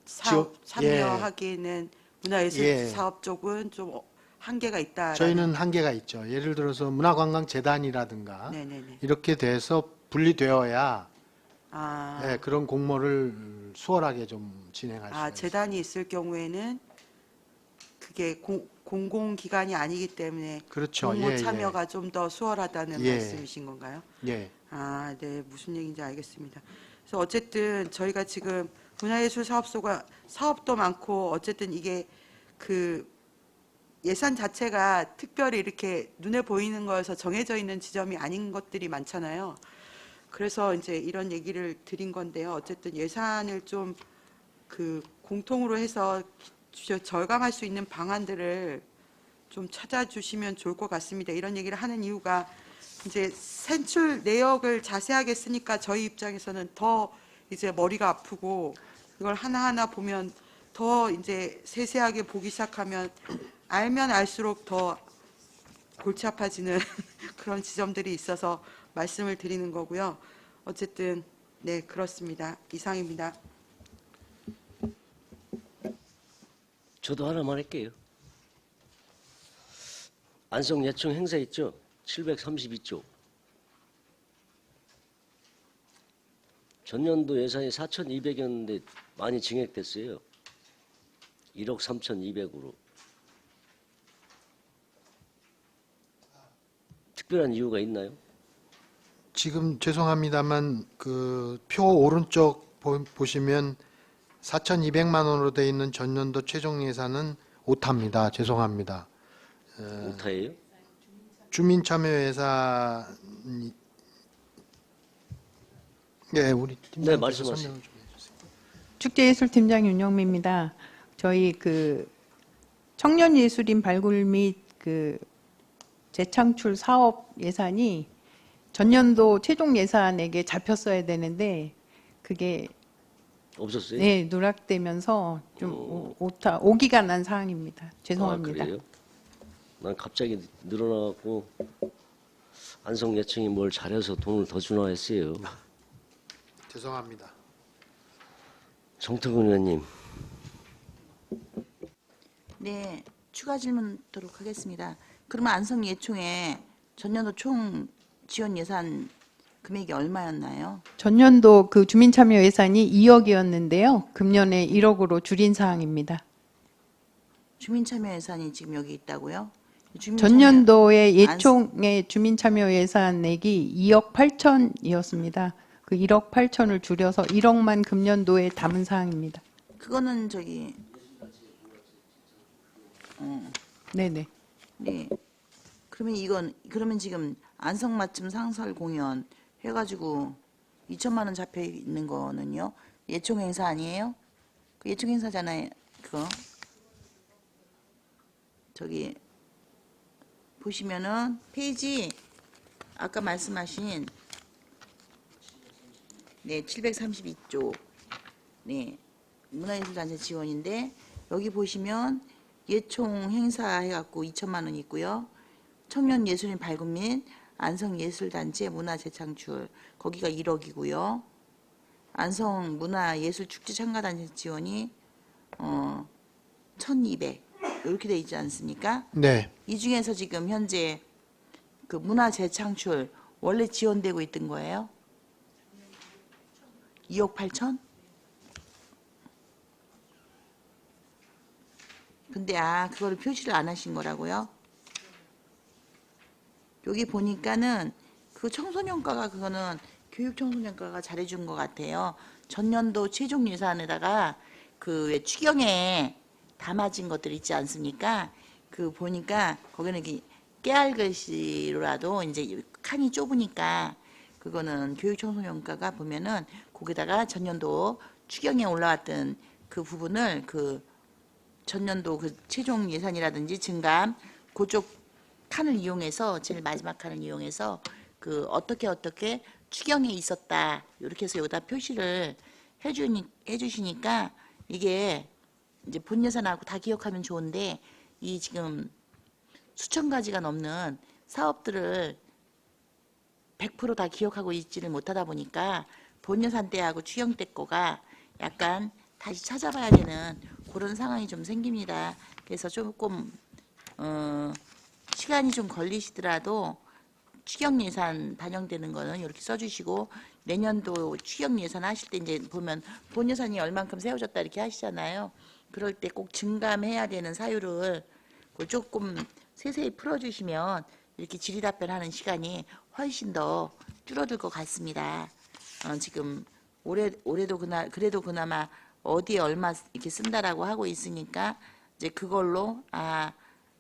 사업 참여하기에는 문화예술 예. 사업 쪽은 좀 한계가 있다. 저희는 한계가 있죠. 예를 들어서 문화관광재단이라든가 네네네. 이렇게 돼서 분리되어야 아, 그런 공모를 수월하게 좀 진행할 수가 있습니다. 재단이 있을 경우에는 그게 공공기관이 아니기 때문에 그렇죠. 공모 예, 참여가 좀 더 수월하다는 예. 말씀이신 건가요? 예. 아, 네, 무슨 얘기인지 알겠습니다. 그래서 어쨌든 저희가 지금 문화예술 사업소가 사업도 많고 어쨌든 이게 그 예산 자체가 특별히 이렇게 눈에 보이는 거여서 정해져 있는 지점이 아닌 것들이 많잖아요. 그래서 이제 이런 얘기를 드린 건데요. 어쨌든 예산을 좀 그 공통으로 해서 절감할 수 있는 방안들을 좀 찾아주시면 좋을 것 같습니다. 이런 얘기를 하는 이유가 이제 산출 내역을 자세하게 쓰니까 저희 입장에서는 더 이제 머리가 아프고 이걸 하나하나 보면 더 이제 세세하게 보기 시작하면 알면 알수록 더 골치 아파지는 그런 지점들이 있어서 말씀을 드리는 거고요. 어쨌든 네, 그렇습니다. 이상입니다. 저도 하나만 할게요. 안성 예총 행사 있죠? 732조. 전년도 예산이 4,200이었는데 많이 증액됐어요. 1억 3,200으로. 특별한 이유가 있나요? 지금 죄송합니다만 그 표 오른쪽 보시면 4,200만 원으로 돼 있는 전년도 최종 예산은 오타입니다. 죄송합니다. 오타예요? 주민참여 예산 예, 우리 팀장님께서 말씀하세요. 설명을 좀 해주세요. 축제예술팀장 윤영미입니다. 저희 그 청년예술인 발굴 및 그 재창출 사업 예산이 전년도 최종 예산에게 잡혔어야 되는데 그게 없었어요? 네, 누락되면서 좀 오기가 난 상황입니다. 죄송합니다. 아, 그래요? 난 갑자기 늘어나갖고 안성 예청이 뭘 잘해서 돈을 더 주나 했어요. 죄송합니다. 정태근 의원님. 네, 추가 질문 드리도록 하겠습니다. 그러면 안성 예총에 전년도 총 지원 예산 금액이 얼마였나요? 전년도 그 주민참여 예산이 2억이었는데요. 금년에 1억으로 줄인 사항입니다. 주민참여 예산이 지금 여기 있다고요? 전년도의 예총의 주민참여 예산액이 2억 8천이었습니다. 그 1억 8천을 줄여서 1억만 금년도에 담은 사항입니다. 그거는 저기 네네. 네. 그러면 지금 안성 맞춤 상설 공연 해가지고 2천만 원 잡혀 있는 거는요? 예총 행사 아니에요? 그 예총 행사잖아요. 그거 저기 보시면은 페이지 아까 말씀하신 네 732조 네 문화예술단체 지원인데 여기 보시면 예총 행사 해갖고 2천만 원 있고요. 청년 예술인 발굴 및 안성 예술단체 문화재창출 거기가 1억이고요. 안성 문화예술축제 참가단체 지원이 1,200 이렇게 돼 있지 않습니까? 네. 이 중에서 지금 현재 그 문화재창출 원래 지원되고 있던 거예요? 2억 8천? 근데 그거를 표시를 안 하신 거라고요? 여기 보니까는 그 청소년과가 그거는 교육청소년과가 잘해준 것 같아요. 전년도 최종 예산에다가 그 왜 추경에 담아진 것들 있지 않습니까? 그 보니까 거기는 이렇게 깨알 글씨로라도 이제 칸이 좁으니까 그거는 교육청소년과가 보면은 거기다가 전년도 추경에 올라왔던 그 부분을 그 전년도 그 최종 예산이라든지 증감 그쪽 칸을 이용해서 제일 마지막 칸을 이용해서 그 어떻게 추경에 있었다 이렇게 해서 여기다 표시를 해주시니까 이게 이제 본 예산하고 다 기억하면 좋은데 이 지금 수천 가지가 넘는 사업들을 100% 다 기억하고 있지를 못하다 보니까 본 예산 때하고 추경 때 거가 약간 다시 찾아봐야 되는 그런 상황이 좀 생깁니다. 그래서 조금 시간이 좀 걸리시더라도 추경 예산 반영되는 거는 이렇게 써주시고 내년도 추경 예산 하실 때 이제 보면 본 예산이 얼만큼 세워졌다 이렇게 하시잖아요. 그럴 때 꼭 증감해야 되는 사유를 조금 세세히 풀어주시면 이렇게 질의답변하는 시간이 훨씬 더 줄어들 것 같습니다. 지금 올해도 그래도 그나마 어디에 얼마 이렇게 쓴다라고 하고 있으니까 이제 그걸로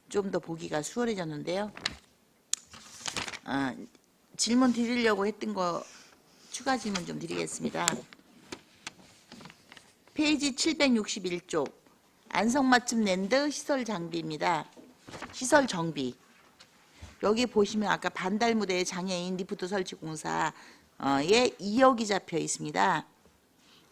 좀 더 보기가 수월해졌는데요. 질문 드리려고 했던 거 추가 질문 좀 드리겠습니다. 페이지 761쪽 안성맞춤 랜드 시설 장비입니다. 시설 정비. 여기 보시면 아까 반달무대 장애인 리프트 설치 공사에 2억이 잡혀 있습니다.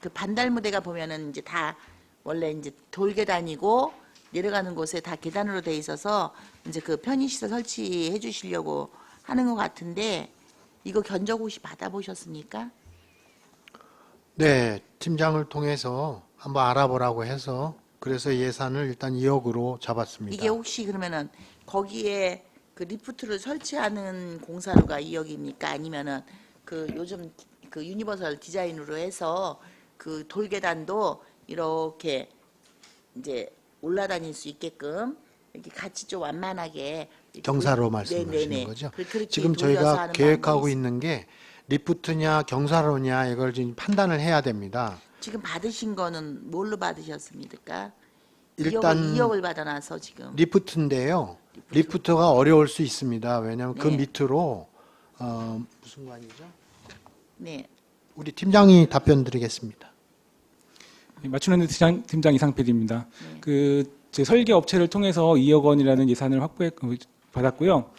그 반달무대가 보면은 이제 다 원래 이제 돌계단이고 내려가는 곳에 다 계단으로 돼 있어서 이제 그 편의시설 설치해 주시려고 하는 것 같은데 이거 견적 혹시 받아보셨습니까? 네, 팀장을 통해서 한번 알아보라고 해서 그래서 예산을 일단 2억으로 잡았습니다. 이게 혹시 그러면은 거기에 그 리프트를 설치하는 공사료가 2억입니까? 아니면은 그 요즘 그 유니버설 디자인으로 해서 그 돌계단도 이렇게 이제 올라다닐 수 있게끔 이렇게 같이 좀 완만하게 이렇게 경사로 네, 말씀하시는 네, 네. 거죠? 그렇게 지금 돌려서 저희가 하는 계획하고 방법이 있는 게 리프트냐 경사로냐 이걸 지금 판단을 해야 됩니다. 지금 받으신 거는 뭘로 받으셨습니까? 일단 2억을 받아놔서 지금 리프트인데요. 리프트가 어려울 수 있습니다. 왜냐하면 그 네. 밑으로 무슨 관이죠? 네. 우리 팀장이 답변 드리겠습니다. 맞춤형 팀장 이상필입니다. 제 설계 업체를 통해서 2억 원이라는 예산을 받았고요.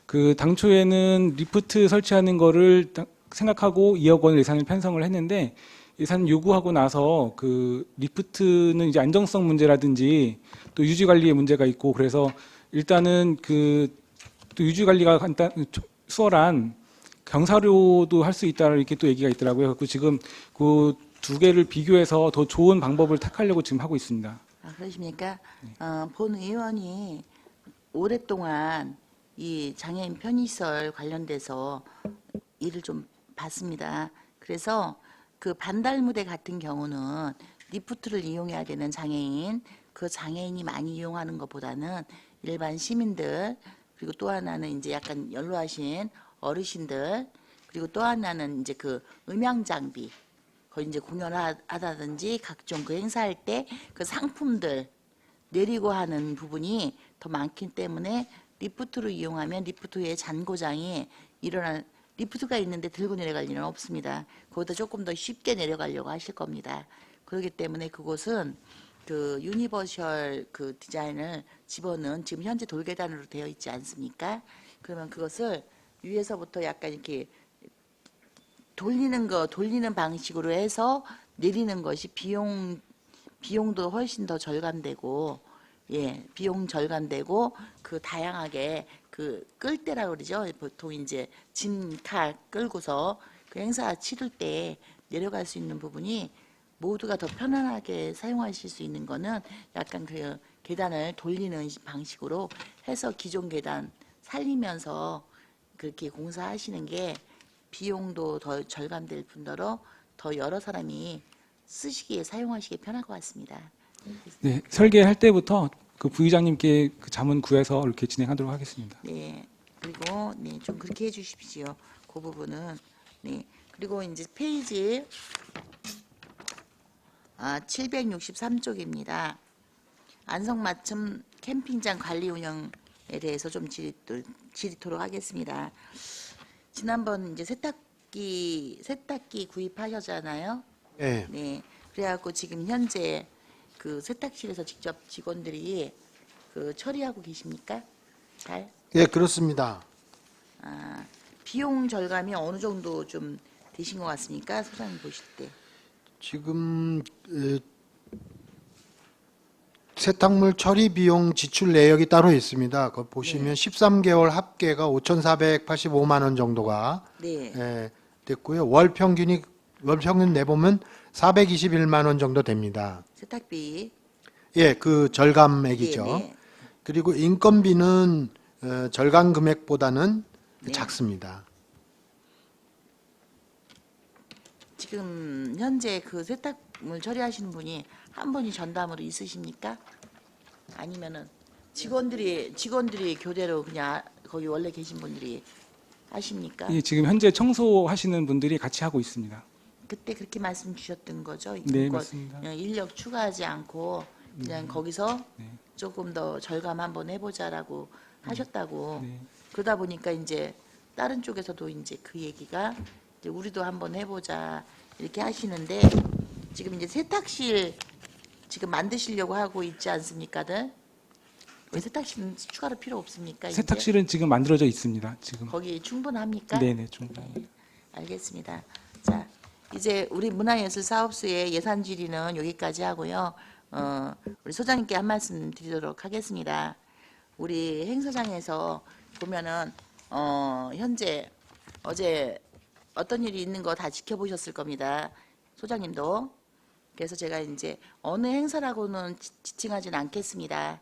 그 당초에는 리프트 설치하는 거를 생각하고 2억 원 예산을 편성을 했는데 예산 요구하고 나서 그 리프트는 이제 안정성 문제라든지 또 유지 관리의 문제가 있고 그래서 일단은 그 또 유지 관리가 수월한 경사료도 할 수 있다 이렇게 또 얘기가 있더라고요. 그 지금 그 두 개를 비교해서 더 좋은 방법을 택하려고 지금 하고 있습니다. 아, 그러십니까? 본 의원이 오랫동안 이 장애인 편의시설 관련돼서 일을 좀 봤습니다. 그래서 그 반달무대 같은 경우는 리프트를 이용해야 되는 장애인, 그 장애인이 많이 이용하는 것보다는 일반 시민들, 그리고 또 하나는 이제 약간 연로하신 어르신들, 그리고 또 하나는 이제 그 음향 장비, 거의 이제 공연하다든지 각종 그 행사할 때 그 상품들 내리고 하는 부분이 더 많기 때문에 리프트를 이용하면 리프트의 잔고장이 일어난 리프트가 있는데 들고 내려갈 일은 없습니다. 거기다 조금 더 쉽게 내려가려고 하실 겁니다. 그렇기 때문에 그곳은 그 유니버셜 그 디자인을 집어넣은 지금 현재 돌계단으로 되어 있지 않습니까? 그러면 그것을 위에서부터 약간 이렇게 돌리는 방식으로 해서 내리는 것이 비용도 훨씬 더 절감되고, 예, 비용 절감되고, 그 다양하게 그 끌 때라고 그러죠. 보통 이제 짐칼 끌고서 그 행사 치를 때 내려갈 수 있는 부분이 모두가 더 편안하게 사용하실 수 있는 거는 약간 그 계단을 돌리는 방식으로 해서 기존 계단 살리면서 그렇게 공사하시는 게 비용도 더 절감될 뿐더러 더 여러 사람이 쓰시기에 사용하시기에 편할 것 같습니다. 네, 설계할 때부터 그 부의장님께 그 자문 구해서 이렇게 진행하도록 하겠습니다. 네, 그리고 네, 좀 그렇게 해주십시오. 그 부분은 네, 그리고 이제 페이지 763쪽입니다. 안성맞춤 캠핑장 관리 운영에 대해서 좀 질의토록 하겠습니다. 지난번 이제 세탁기 구입하셨잖아요. 네. 네. 그래갖고 지금 현재 그 세탁실에서 직접 직원들이 그 처리하고 계십니까? 잘? 예, 그렇습니다. 비용 절감이 어느 정도 좀 되신 것 같습니까? 소장님 보실 때. 지금 세탁물 처리 비용 지출 내역이 따로 있습니다. 그 보시면 13개월 합계가 5,485만 원 정도가 네. 됐고요. 월 평균 내보면 421만 원 정도 됩니다. 세탁비. 예, 그 절감액이죠. 네, 네. 그리고 인건비는 절감 금액보다는 네. 작습니다. 지금 현재 그 세탁물 처리하시는 분이 한 분이 전담으로 있으십니까? 아니면은 직원들이 교대로 그냥 거기 원래 계신 분들이 하십니까? 예, 지금 현재 청소하시는 분들이 같이 하고 있습니다. 그때 그렇게 말씀 주셨던 거죠? 네, 인권, 맞습니다. 인력 추가하지 않고 그냥 거기서 조금 더 절감 한번 해보자라고 하셨다고. 네. 그러다 보니까 이제 다른 쪽에서도 이제 그 얘기가 이제 우리도 한번 해보자 이렇게 하시는데 지금 이제 세탁실 지금 만드시려고 하고 있지 않습니까들? 왜 세탁실은 추가로 필요 없습니까? 이제? 세탁실은 지금 만들어져 있습니다. 지금. 거기 충분합니까? 네네, 충분합니다. 알겠습니다. 자, 이제 우리 문화예술사업소의 예산 질의는 여기까지 하고요. 우리 소장님께 한 말씀 드리도록 하겠습니다. 우리 행사장에서 보면은 현재 어제 어떤 일이 있는 거 다 지켜보셨을 겁니다. 소장님도. 그래서 제가 이제 어느 행사라고는 지칭하진 않겠습니다.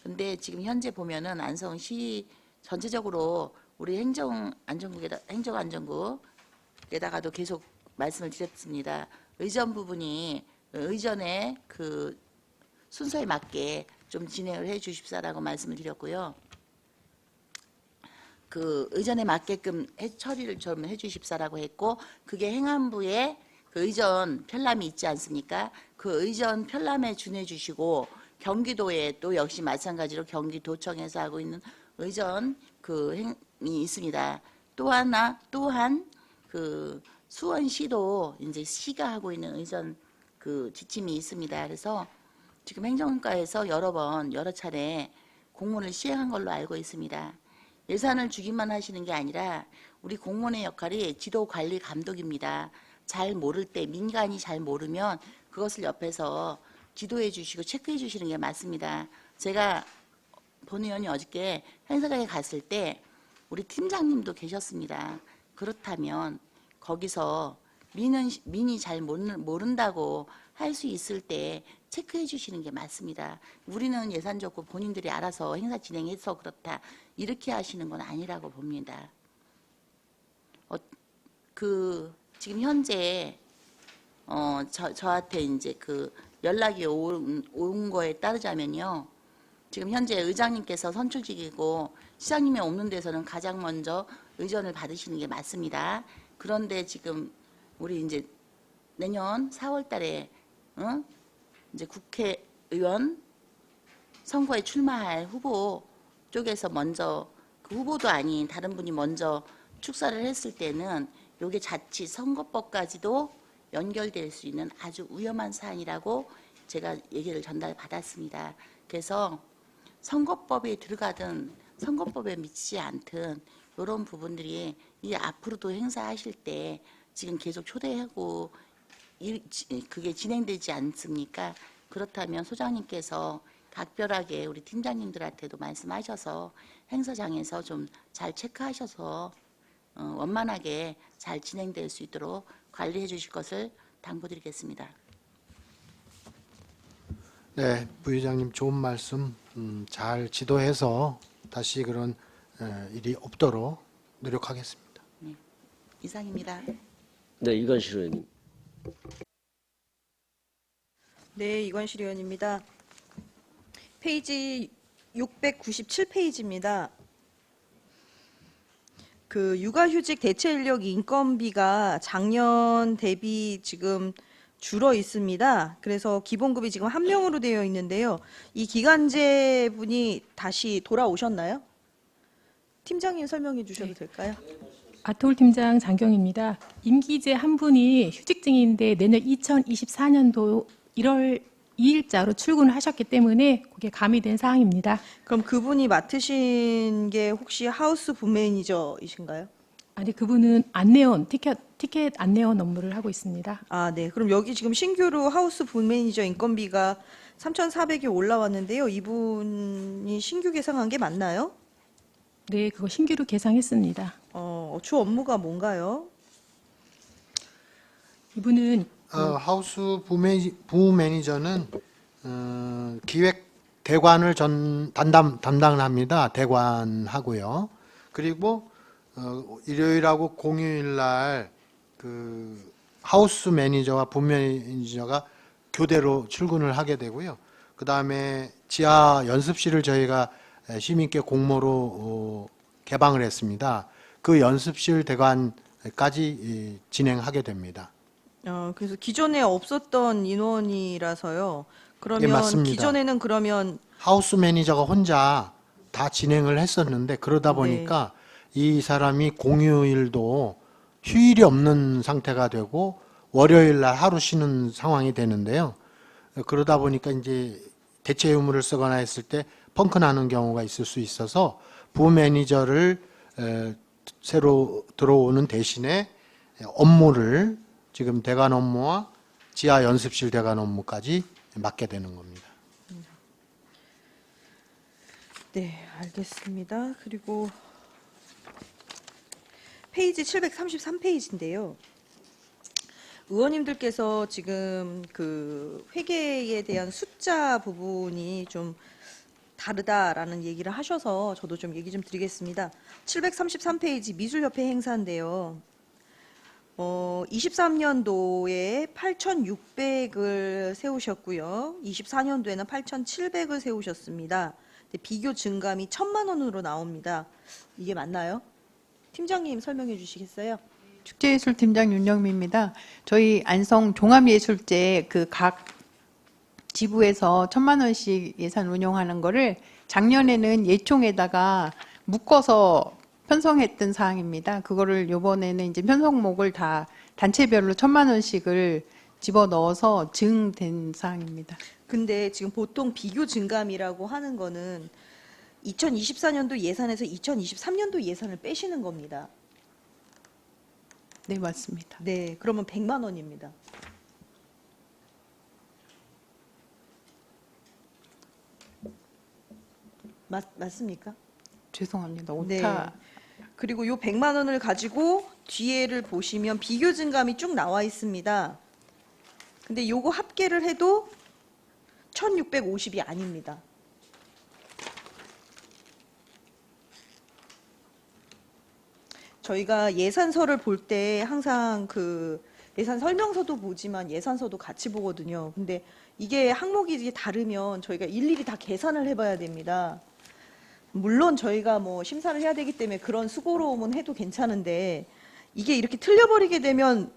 근데 지금 현재 보면은 안성시 전체적으로 우리 행정안전국에다가도 계속 말씀을 드렸습니다. 의전 부분이 의전의 그 순서에 맞게 좀 진행을 해 주십사라고 말씀을 드렸고요. 그 의전에 맞게끔 처리를 좀 해 주십사라고 했고, 그게 행안부에 그 의전 편람이 있지 않습니까? 그 의전 편람에 준해 주시고, 경기도에 또 역시 마찬가지로 경기도청에서 하고 있는 의전 그 행이 있습니다. 또한 그 수원시도 이제 시가 하고 있는 의전 그 지침이 있습니다. 그래서 지금 행정과에서 여러 차례 공문을 시행한 걸로 알고 있습니다. 예산을 주기만 하시는 게 아니라 우리 공무원의 역할이 지도 관리 감독입니다. 잘 모를 때, 민간이 잘 모르면 그것을 옆에서 지도해 주시고 체크해 주시는 게 맞습니다. 제가 본 의원이 어저께 행사장에 갔을 때 우리 팀장님도 계셨습니다. 그렇다면 거기서 민이 잘 모른다고 할 수 있을 때 체크해 주시는 게 맞습니다. 우리는 예산 줬고 본인들이 알아서 행사 진행해서 그렇다, 이렇게 하시는 건 아니라고 봅니다. 지금 현재 저한테 이제 그 연락이 온 거에 따르자면요, 지금 현재 의장님께서 선출직이고 시장님이 없는 데서는 가장 먼저 의전을 받으시는 게 맞습니다. 그런데 지금 우리 이제 내년 4월달에 이제 국회의원 선거에 출마할 후보 쪽에서 먼저, 그 후보도 아닌 다른 분이 먼저 축사를 했을 때는 요게 자칫 선거법까지도 연결될 수 있는 아주 위험한 사안이라고 제가 얘기를 전달받았습니다. 그래서 선거법에 들어가든 선거법에 미치지 않든 이런 부분들이 이 앞으로도 행사하실 때 지금 계속 초대하고 그게 진행되지 않습니까? 그렇다면 소장님께서 각별하게 우리 팀장님들한테도 말씀하셔서 행사장에서 좀 잘 체크하셔서 원만하게 잘 진행될 수 있도록 관리해 주실 것을 당부드리겠습니다. 네, 부의장님 좋은 말씀 잘 지도해서 다시 그런 일이 없도록 노력하겠습니다. 이상입니다. 네, 이관실 의원님. 네, 이관실 의원입니다. 페이지 697페이지입니다. 그 육아휴직 대체인력 인건비가 작년 대비 지금 줄어 있습니다. 그래서 기본급이 지금 1명으로 되어 있는데요. 이 기간제 분이 다시 돌아오셨나요? 팀장님 설명해 주셔도 될까요? 아톨 팀장 장경입니다. 임기제 한 분이 휴직 중인데 내년 2024년도 1월 2일자로 출근을 하셨기 때문에 그게 가미된 사항입니다. 그럼 그분이 맡으신 게 혹시 하우스 부매니저이신가요? 아니, 그분은 안내원, 티켓 안내원 업무를 하고 있습니다. 아, 네. 그럼 여기 지금 신규로 하우스 부매니저 인건비가 3,400이 올라왔는데요. 이분이 신규 계상한 게 맞나요? 네, 그거 신규로 계상했습니다. 주 업무가 뭔가요? 이분은 하우스 부매니저는 기획 대관을 담당을 합니다. 대관하고요. 그리고 일요일하고 공휴일 날 그 하우스 매니저와 부매니저가 교대로 출근을 하게 되고요. 그 다음에 지하 연습실을 저희가 시민께 공모로 개방을 했습니다. 그 연습실 대관까지 진행하게 됩니다. 그래서 기존에 없었던 인원이라서요. 그러면 예, 맞습니다. 기존에는 그러면 하우스 매니저가 혼자 다 진행을 했었는데 그러다 보니까 이 사람이 공휴일도 휴일이 없는 상태가 되고 월요일 날 하루 쉬는 상황이 되는데요. 그러다 보니까 이제 대체 의무를 쓰거나 했을 때 펑크 나는 경우가 있을 수 있어서 부매니저를 새로 들어오는 대신에 업무를 지금 대관 업무와 지하 연습실 대관 업무까지 맡게 되는 겁니다. 네, 알겠습니다. 그리고 페이지 733페이지인데요. 의원님들께서 지금 그 회계에 대한 숫자 부분이 좀 다르다라는 얘기를 하셔서 저도 좀 얘기 좀 드리겠습니다. 733페이지 미술협회 행사인데요. 23년도에 8,600을 세우셨고요. 24년도에는 8,700을 세우셨습니다. 근데 비교 증감이 1,000만 원으로 나옵니다. 이게 맞나요? 팀장님 설명해 주시겠어요? 축제예술팀장 윤영미입니다. 저희 안성 종합예술제 그 각 지부에서 1,000만 원씩 예산 운용하는 거를 작년에는 예총에다가 묶어서 편성했던 사항입니다. 그거를 요번에는 이제 편성목을 다 단체별로 1,000만 원씩을 집어 넣어서 증된 사항입니다. 근데 지금 보통 비교 증감이라고 하는 거는 2024년도 예산에서 2023년도 예산을 빼시는 겁니다. 네, 맞습니다. 네, 그러면 100만 원입니다. 맞습니까? 죄송합니다. 네. 오타. 그리고 요 100만 원을 가지고 뒤에를 보시면 비교 증감이 쭉 나와 있습니다. 근데 요거 합계를 해도 1,650이 아닙니다. 저희가 예산서를 볼 때 항상 그 예산 설명서도 보지만 예산서도 같이 보거든요. 근데 이게 항목이 다르면 저희가 일일이 다 계산을 해봐야 됩니다. 물론 저희가 뭐 심사를 해야 되기 때문에 그런 수고로움은 해도 괜찮은데 이게 이렇게 틀려버리게 되면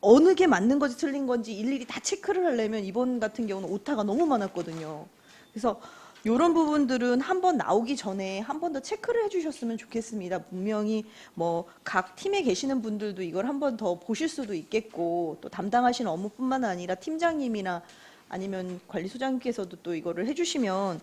어느 게 맞는 건지 틀린 건지 일일이 다 체크를 하려면 이번 같은 경우는 오타가 너무 많았거든요. 그래서 이런 부분들은 한번 나오기 전에 한 번 더 체크를 해주셨으면 좋겠습니다. 분명히 뭐 각 팀에 계시는 분들도 이걸 한 번 더 보실 수도 있겠고 또 담당하시는 업무뿐만 아니라 팀장님이나 아니면 관리소장님께서도 또 이거를 해주시면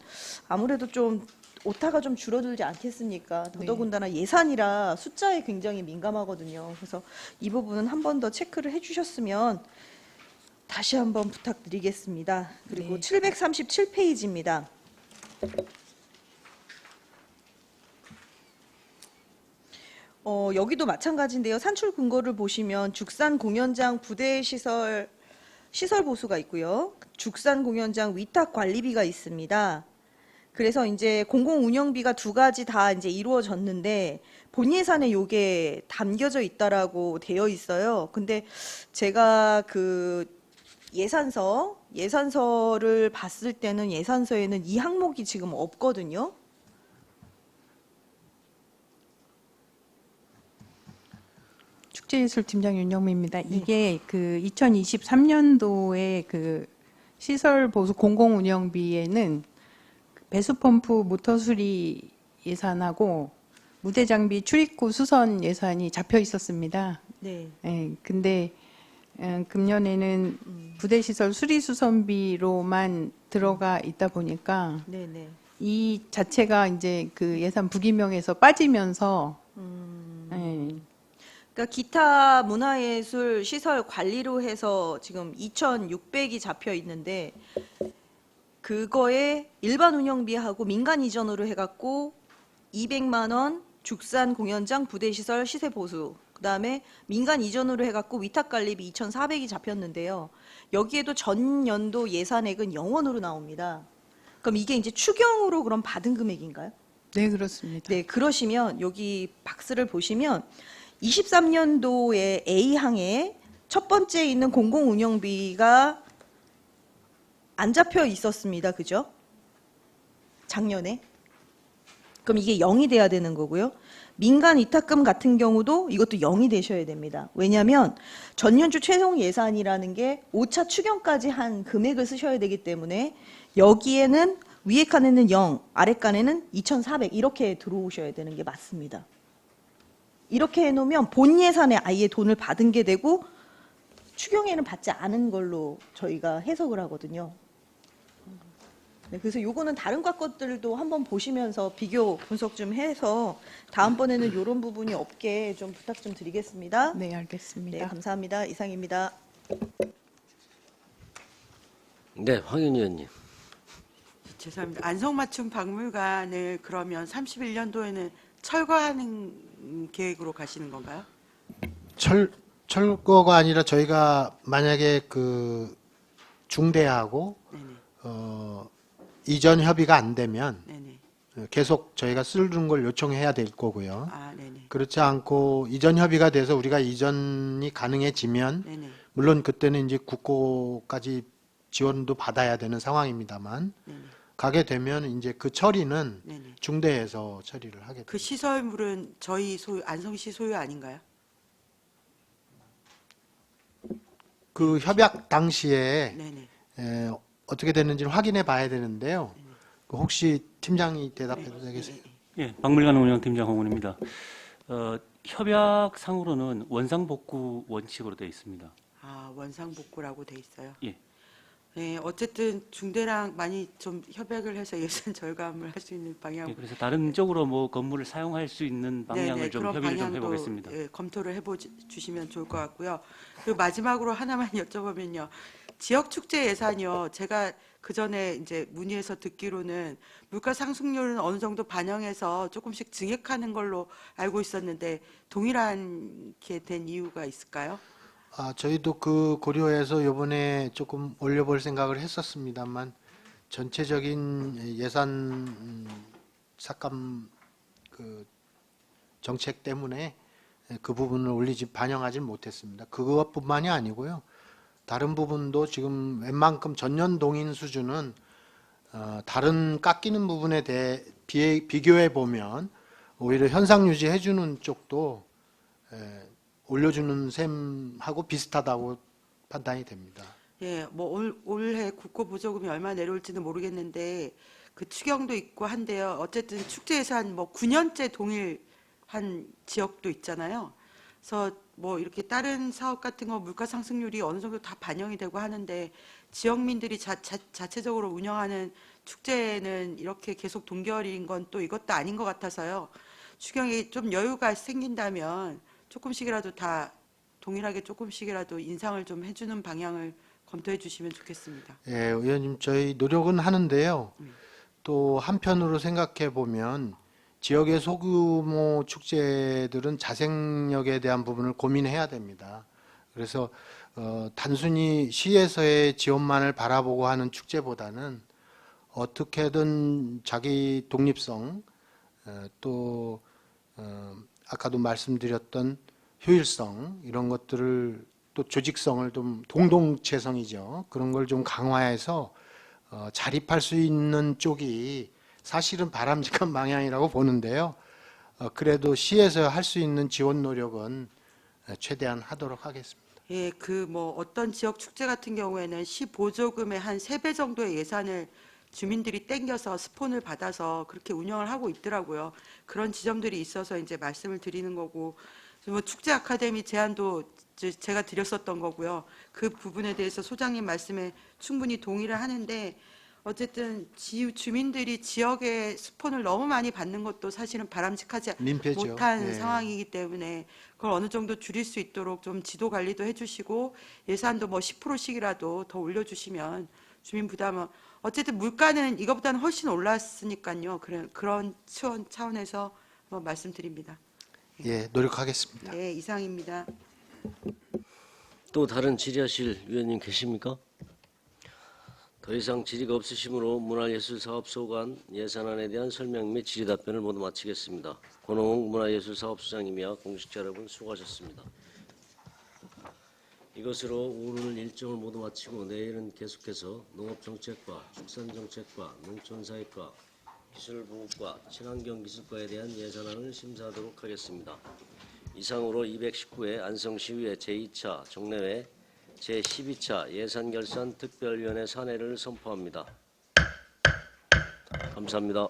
아무래도 좀 오타가 좀 줄어들지 않겠습니까? 더더군다나 예산이라 숫자에 굉장히 민감하거든요. 그래서 이 부분은 한 번 더 체크를 해주셨으면 다시 한번 부탁드리겠습니다. 그리고 네. 737페이지입니다. 여기도 마찬가지인데요. 산출 근거를 보시면 죽산 공연장 부대 시설 보수가 있고요. 죽산 공연장 위탁 관리비가 있습니다. 그래서 이제 공공 운영비가 두 가지 다 이제 이루어졌는데 본 예산에 요게 담겨져 있다라고 되어 있어요. 근데 제가 그 예산서를 봤을 때는 예산서에는 이 항목이 지금 없거든요. 축제예술팀장 윤영미입니다. 이게 그 2023년도에 그 시설 보수 공공운영비에는 배수 펌프 모터 수리 예산하고 무대 장비 출입구 수선 예산이 잡혀 있었습니다. 네. 예, 근데 금년에는 부대 시설 수리 수선비로만 들어가 있다 보니까 네네. 이 자체가 이제 그 예산 부기명에서 빠지면서 예, 그러니까 기타 문화예술 시설 관리로 해서 지금 2,600이 잡혀 있는데 그거에 일반 운영비하고 민간 이전으로 해갖고 200만 원 죽산 공연장 부대 시설 시세 보수. 그다음에 민간 이전으로 해갖고 위탁 관리비 2,400이 잡혔는데요. 여기에도 전년도 예산액은 0원으로 나옵니다. 그럼 이게 이제 추경으로 그럼 받은 금액인가요? 네, 그렇습니다. 네, 그러시면 여기 박스를 보시면 23년도에 A항에 첫 번째 있는 공공운영비가 안 잡혀 있었습니다. 그죠? 작년에. 그럼 이게 0이 돼야 되는 거고요. 민간 위탁금 같은 경우도 이것도 0이 되셔야 됩니다. 왜냐하면 전년주 최종 예산이라는 게 5차 추경까지 한 금액을 쓰셔야 되기 때문에 여기에는 위에 칸에는 0, 아래 칸에는 2,400 이렇게 들어오셔야 되는 게 맞습니다. 이렇게 해놓으면 본 예산에 아예 돈을 받은 게 되고 추경에는 받지 않은 걸로 저희가 해석을 하거든요. 네, 그래서 요거는 다른 과 것들도 한번 보시면서 비교 분석 좀 해서 다음번에는 이런 부분이 없게 좀 부탁 좀 드리겠습니다. 네, 알겠습니다. 네, 감사합니다. 이상입니다. 네, 황윤 의원님. 죄송합니다. 안성맞춤 박물관을 그러면 31년도에는 철거하는 계획으로 가시는 건가요? 철거가 아니라 저희가 만약에 그 중대하고 네네. 이전 협의가 안 되면 네네. 계속 저희가 쓰는 걸 요청해야 될 거고요. 아, 네네. 그렇지 않고 이전 협의가 돼서 우리가 이전이 가능해지면 네네. 물론 그때는 이제 국고까지 지원도 받아야 되는 상황입니다만 네네. 가게 되면 이제 그 처리는 네네. 중대에서 처리를 하게 그 됩니다. 시설물은 저희 소유, 안성시 소유 아닌가요? 그 협약 당시에 네네. 어떻게 됐는지를 확인해 봐야 되는데요. 그 혹시 팀장이 대답해도 되겠어요? 예, 박물관 운영팀장 홍은입니다. 협약상으로는 원상복구 원칙으로 되어 있습니다. 아, 원상복구라고 돼 있어요. 예. 네, 어쨌든 중대랑 많이 좀 협약을 해서 예산 절감을 할 수 있는 방향. 예, 그래서 다른 쪽으로 뭐 건물을 사용할 수 있는 방향을 네네, 좀 그런 협의를 좀 방향도, 해보겠습니다. 예, 검토를 해주시면 좋을 것 같고요. 그리고 마지막으로 하나만 여쭤보면요. 지역 축제 예산이요. 제가 그 전에 이제 문의해서 듣기로는 물가 상승률은 어느 정도 반영해서 조금씩 증액하는 걸로 알고 있었는데 동일하게 된 이유가 있을까요? 저희도 그 고려해서 이번에 조금 올려볼 생각을 했었습니다만 전체적인 예산 삭감 그 정책 때문에 그 부분을 반영하지 못했습니다. 그것뿐만이 아니고요. 다른 부분도 지금 웬만큼 전년 동인 수준은 다른 깎이는 부분에 대해 비교해 보면 오히려 현상 유지해 주는 쪽도 올려주는 셈하고 비슷하다고 판단이 됩니다. 예, 뭐 올해 국고 보조금이 얼마 내려올지는 모르겠는데 그 추경도 있고 한데요. 어쨌든 축제 예산 뭐 9년째 동일한 지역도 있잖아요. 그래서 뭐 이렇게 다른 사업 같은 거 물가 상승률이 어느 정도 다 반영이 되고 하는데 지역민들이 자체적으로 운영하는 축제는 이렇게 계속 동결인 건 또 이것도 아닌 것 같아서요. 추경이 좀 여유가 생긴다면 조금씩이라도 다 동일하게 조금씩이라도 인상을 좀 해주는 방향을 검토해 주시면 좋겠습니다. 예, 의원님 저희 노력은 하는데요. 또 한편으로 생각해 보면 지역의 소규모 축제들은 자생력에 대한 부분을 고민해야 됩니다. 그래서 단순히 시에서의 지원만을 바라보고 하는 축제보다는 어떻게든 자기 독립성 또 아까도 말씀드렸던 효율성 이런 것들을 또 조직성을 좀 공동체성이죠. 그런 걸 좀 강화해서 자립할 수 있는 쪽이 사실은 바람직한 방향이라고 보는데요. 그래도 시에서 할 수 있는 지원 노력은 최대한 하도록 하겠습니다. 예, 그 뭐 어떤 지역 축제 같은 경우에는 시 보조금의 한 3배 정도의 예산을 주민들이 땡겨서 스폰을 받아서 그렇게 운영을 하고 있더라고요. 그런 지점들이 있어서 이제 말씀을 드리는 거고, 뭐 축제 아카데미 제안도 제가 드렸었던 거고요. 그 부분에 대해서 소장님 말씀에 충분히 동의를 하는데 어쨌든 주민들이 지역의 스폰을 너무 많이 받는 것도 사실은 바람직하지 민폐죠. 못한 네. 상황이기 때문에 그걸 어느 정도 줄일 수 있도록 좀 지도 관리도 해주시고 예산도 뭐 10%씩이라도 더 올려주시면 주민 부담은 어쨌든 물가는 이것보다는 훨씬 올랐으니까요. 그런 차원에서 말씀드립니다. 예, 노력하겠습니다. 네, 이상입니다. 또 다른 질의하실 위원님 계십니까? 더 이상 질의가 없으시므로 문화예술사업소관 예산안에 대한 설명 및 질의 답변을 모두 마치겠습니다. 권홍욱 문화예술사업소장님이야 공직자 여러분 수고하셨습니다. 이것으로 오늘 일정을 모두 마치고 내일은 계속해서 농업정책과 축산정책과 농촌사회과 기술보호과 친환경기술과에 대한 예산안을 심사하도록 하겠습니다. 이상으로 219회 안성시의회 제2차 정례회 제12차 예산결산 특별위원회 산회를 선포합니다. 감사합니다.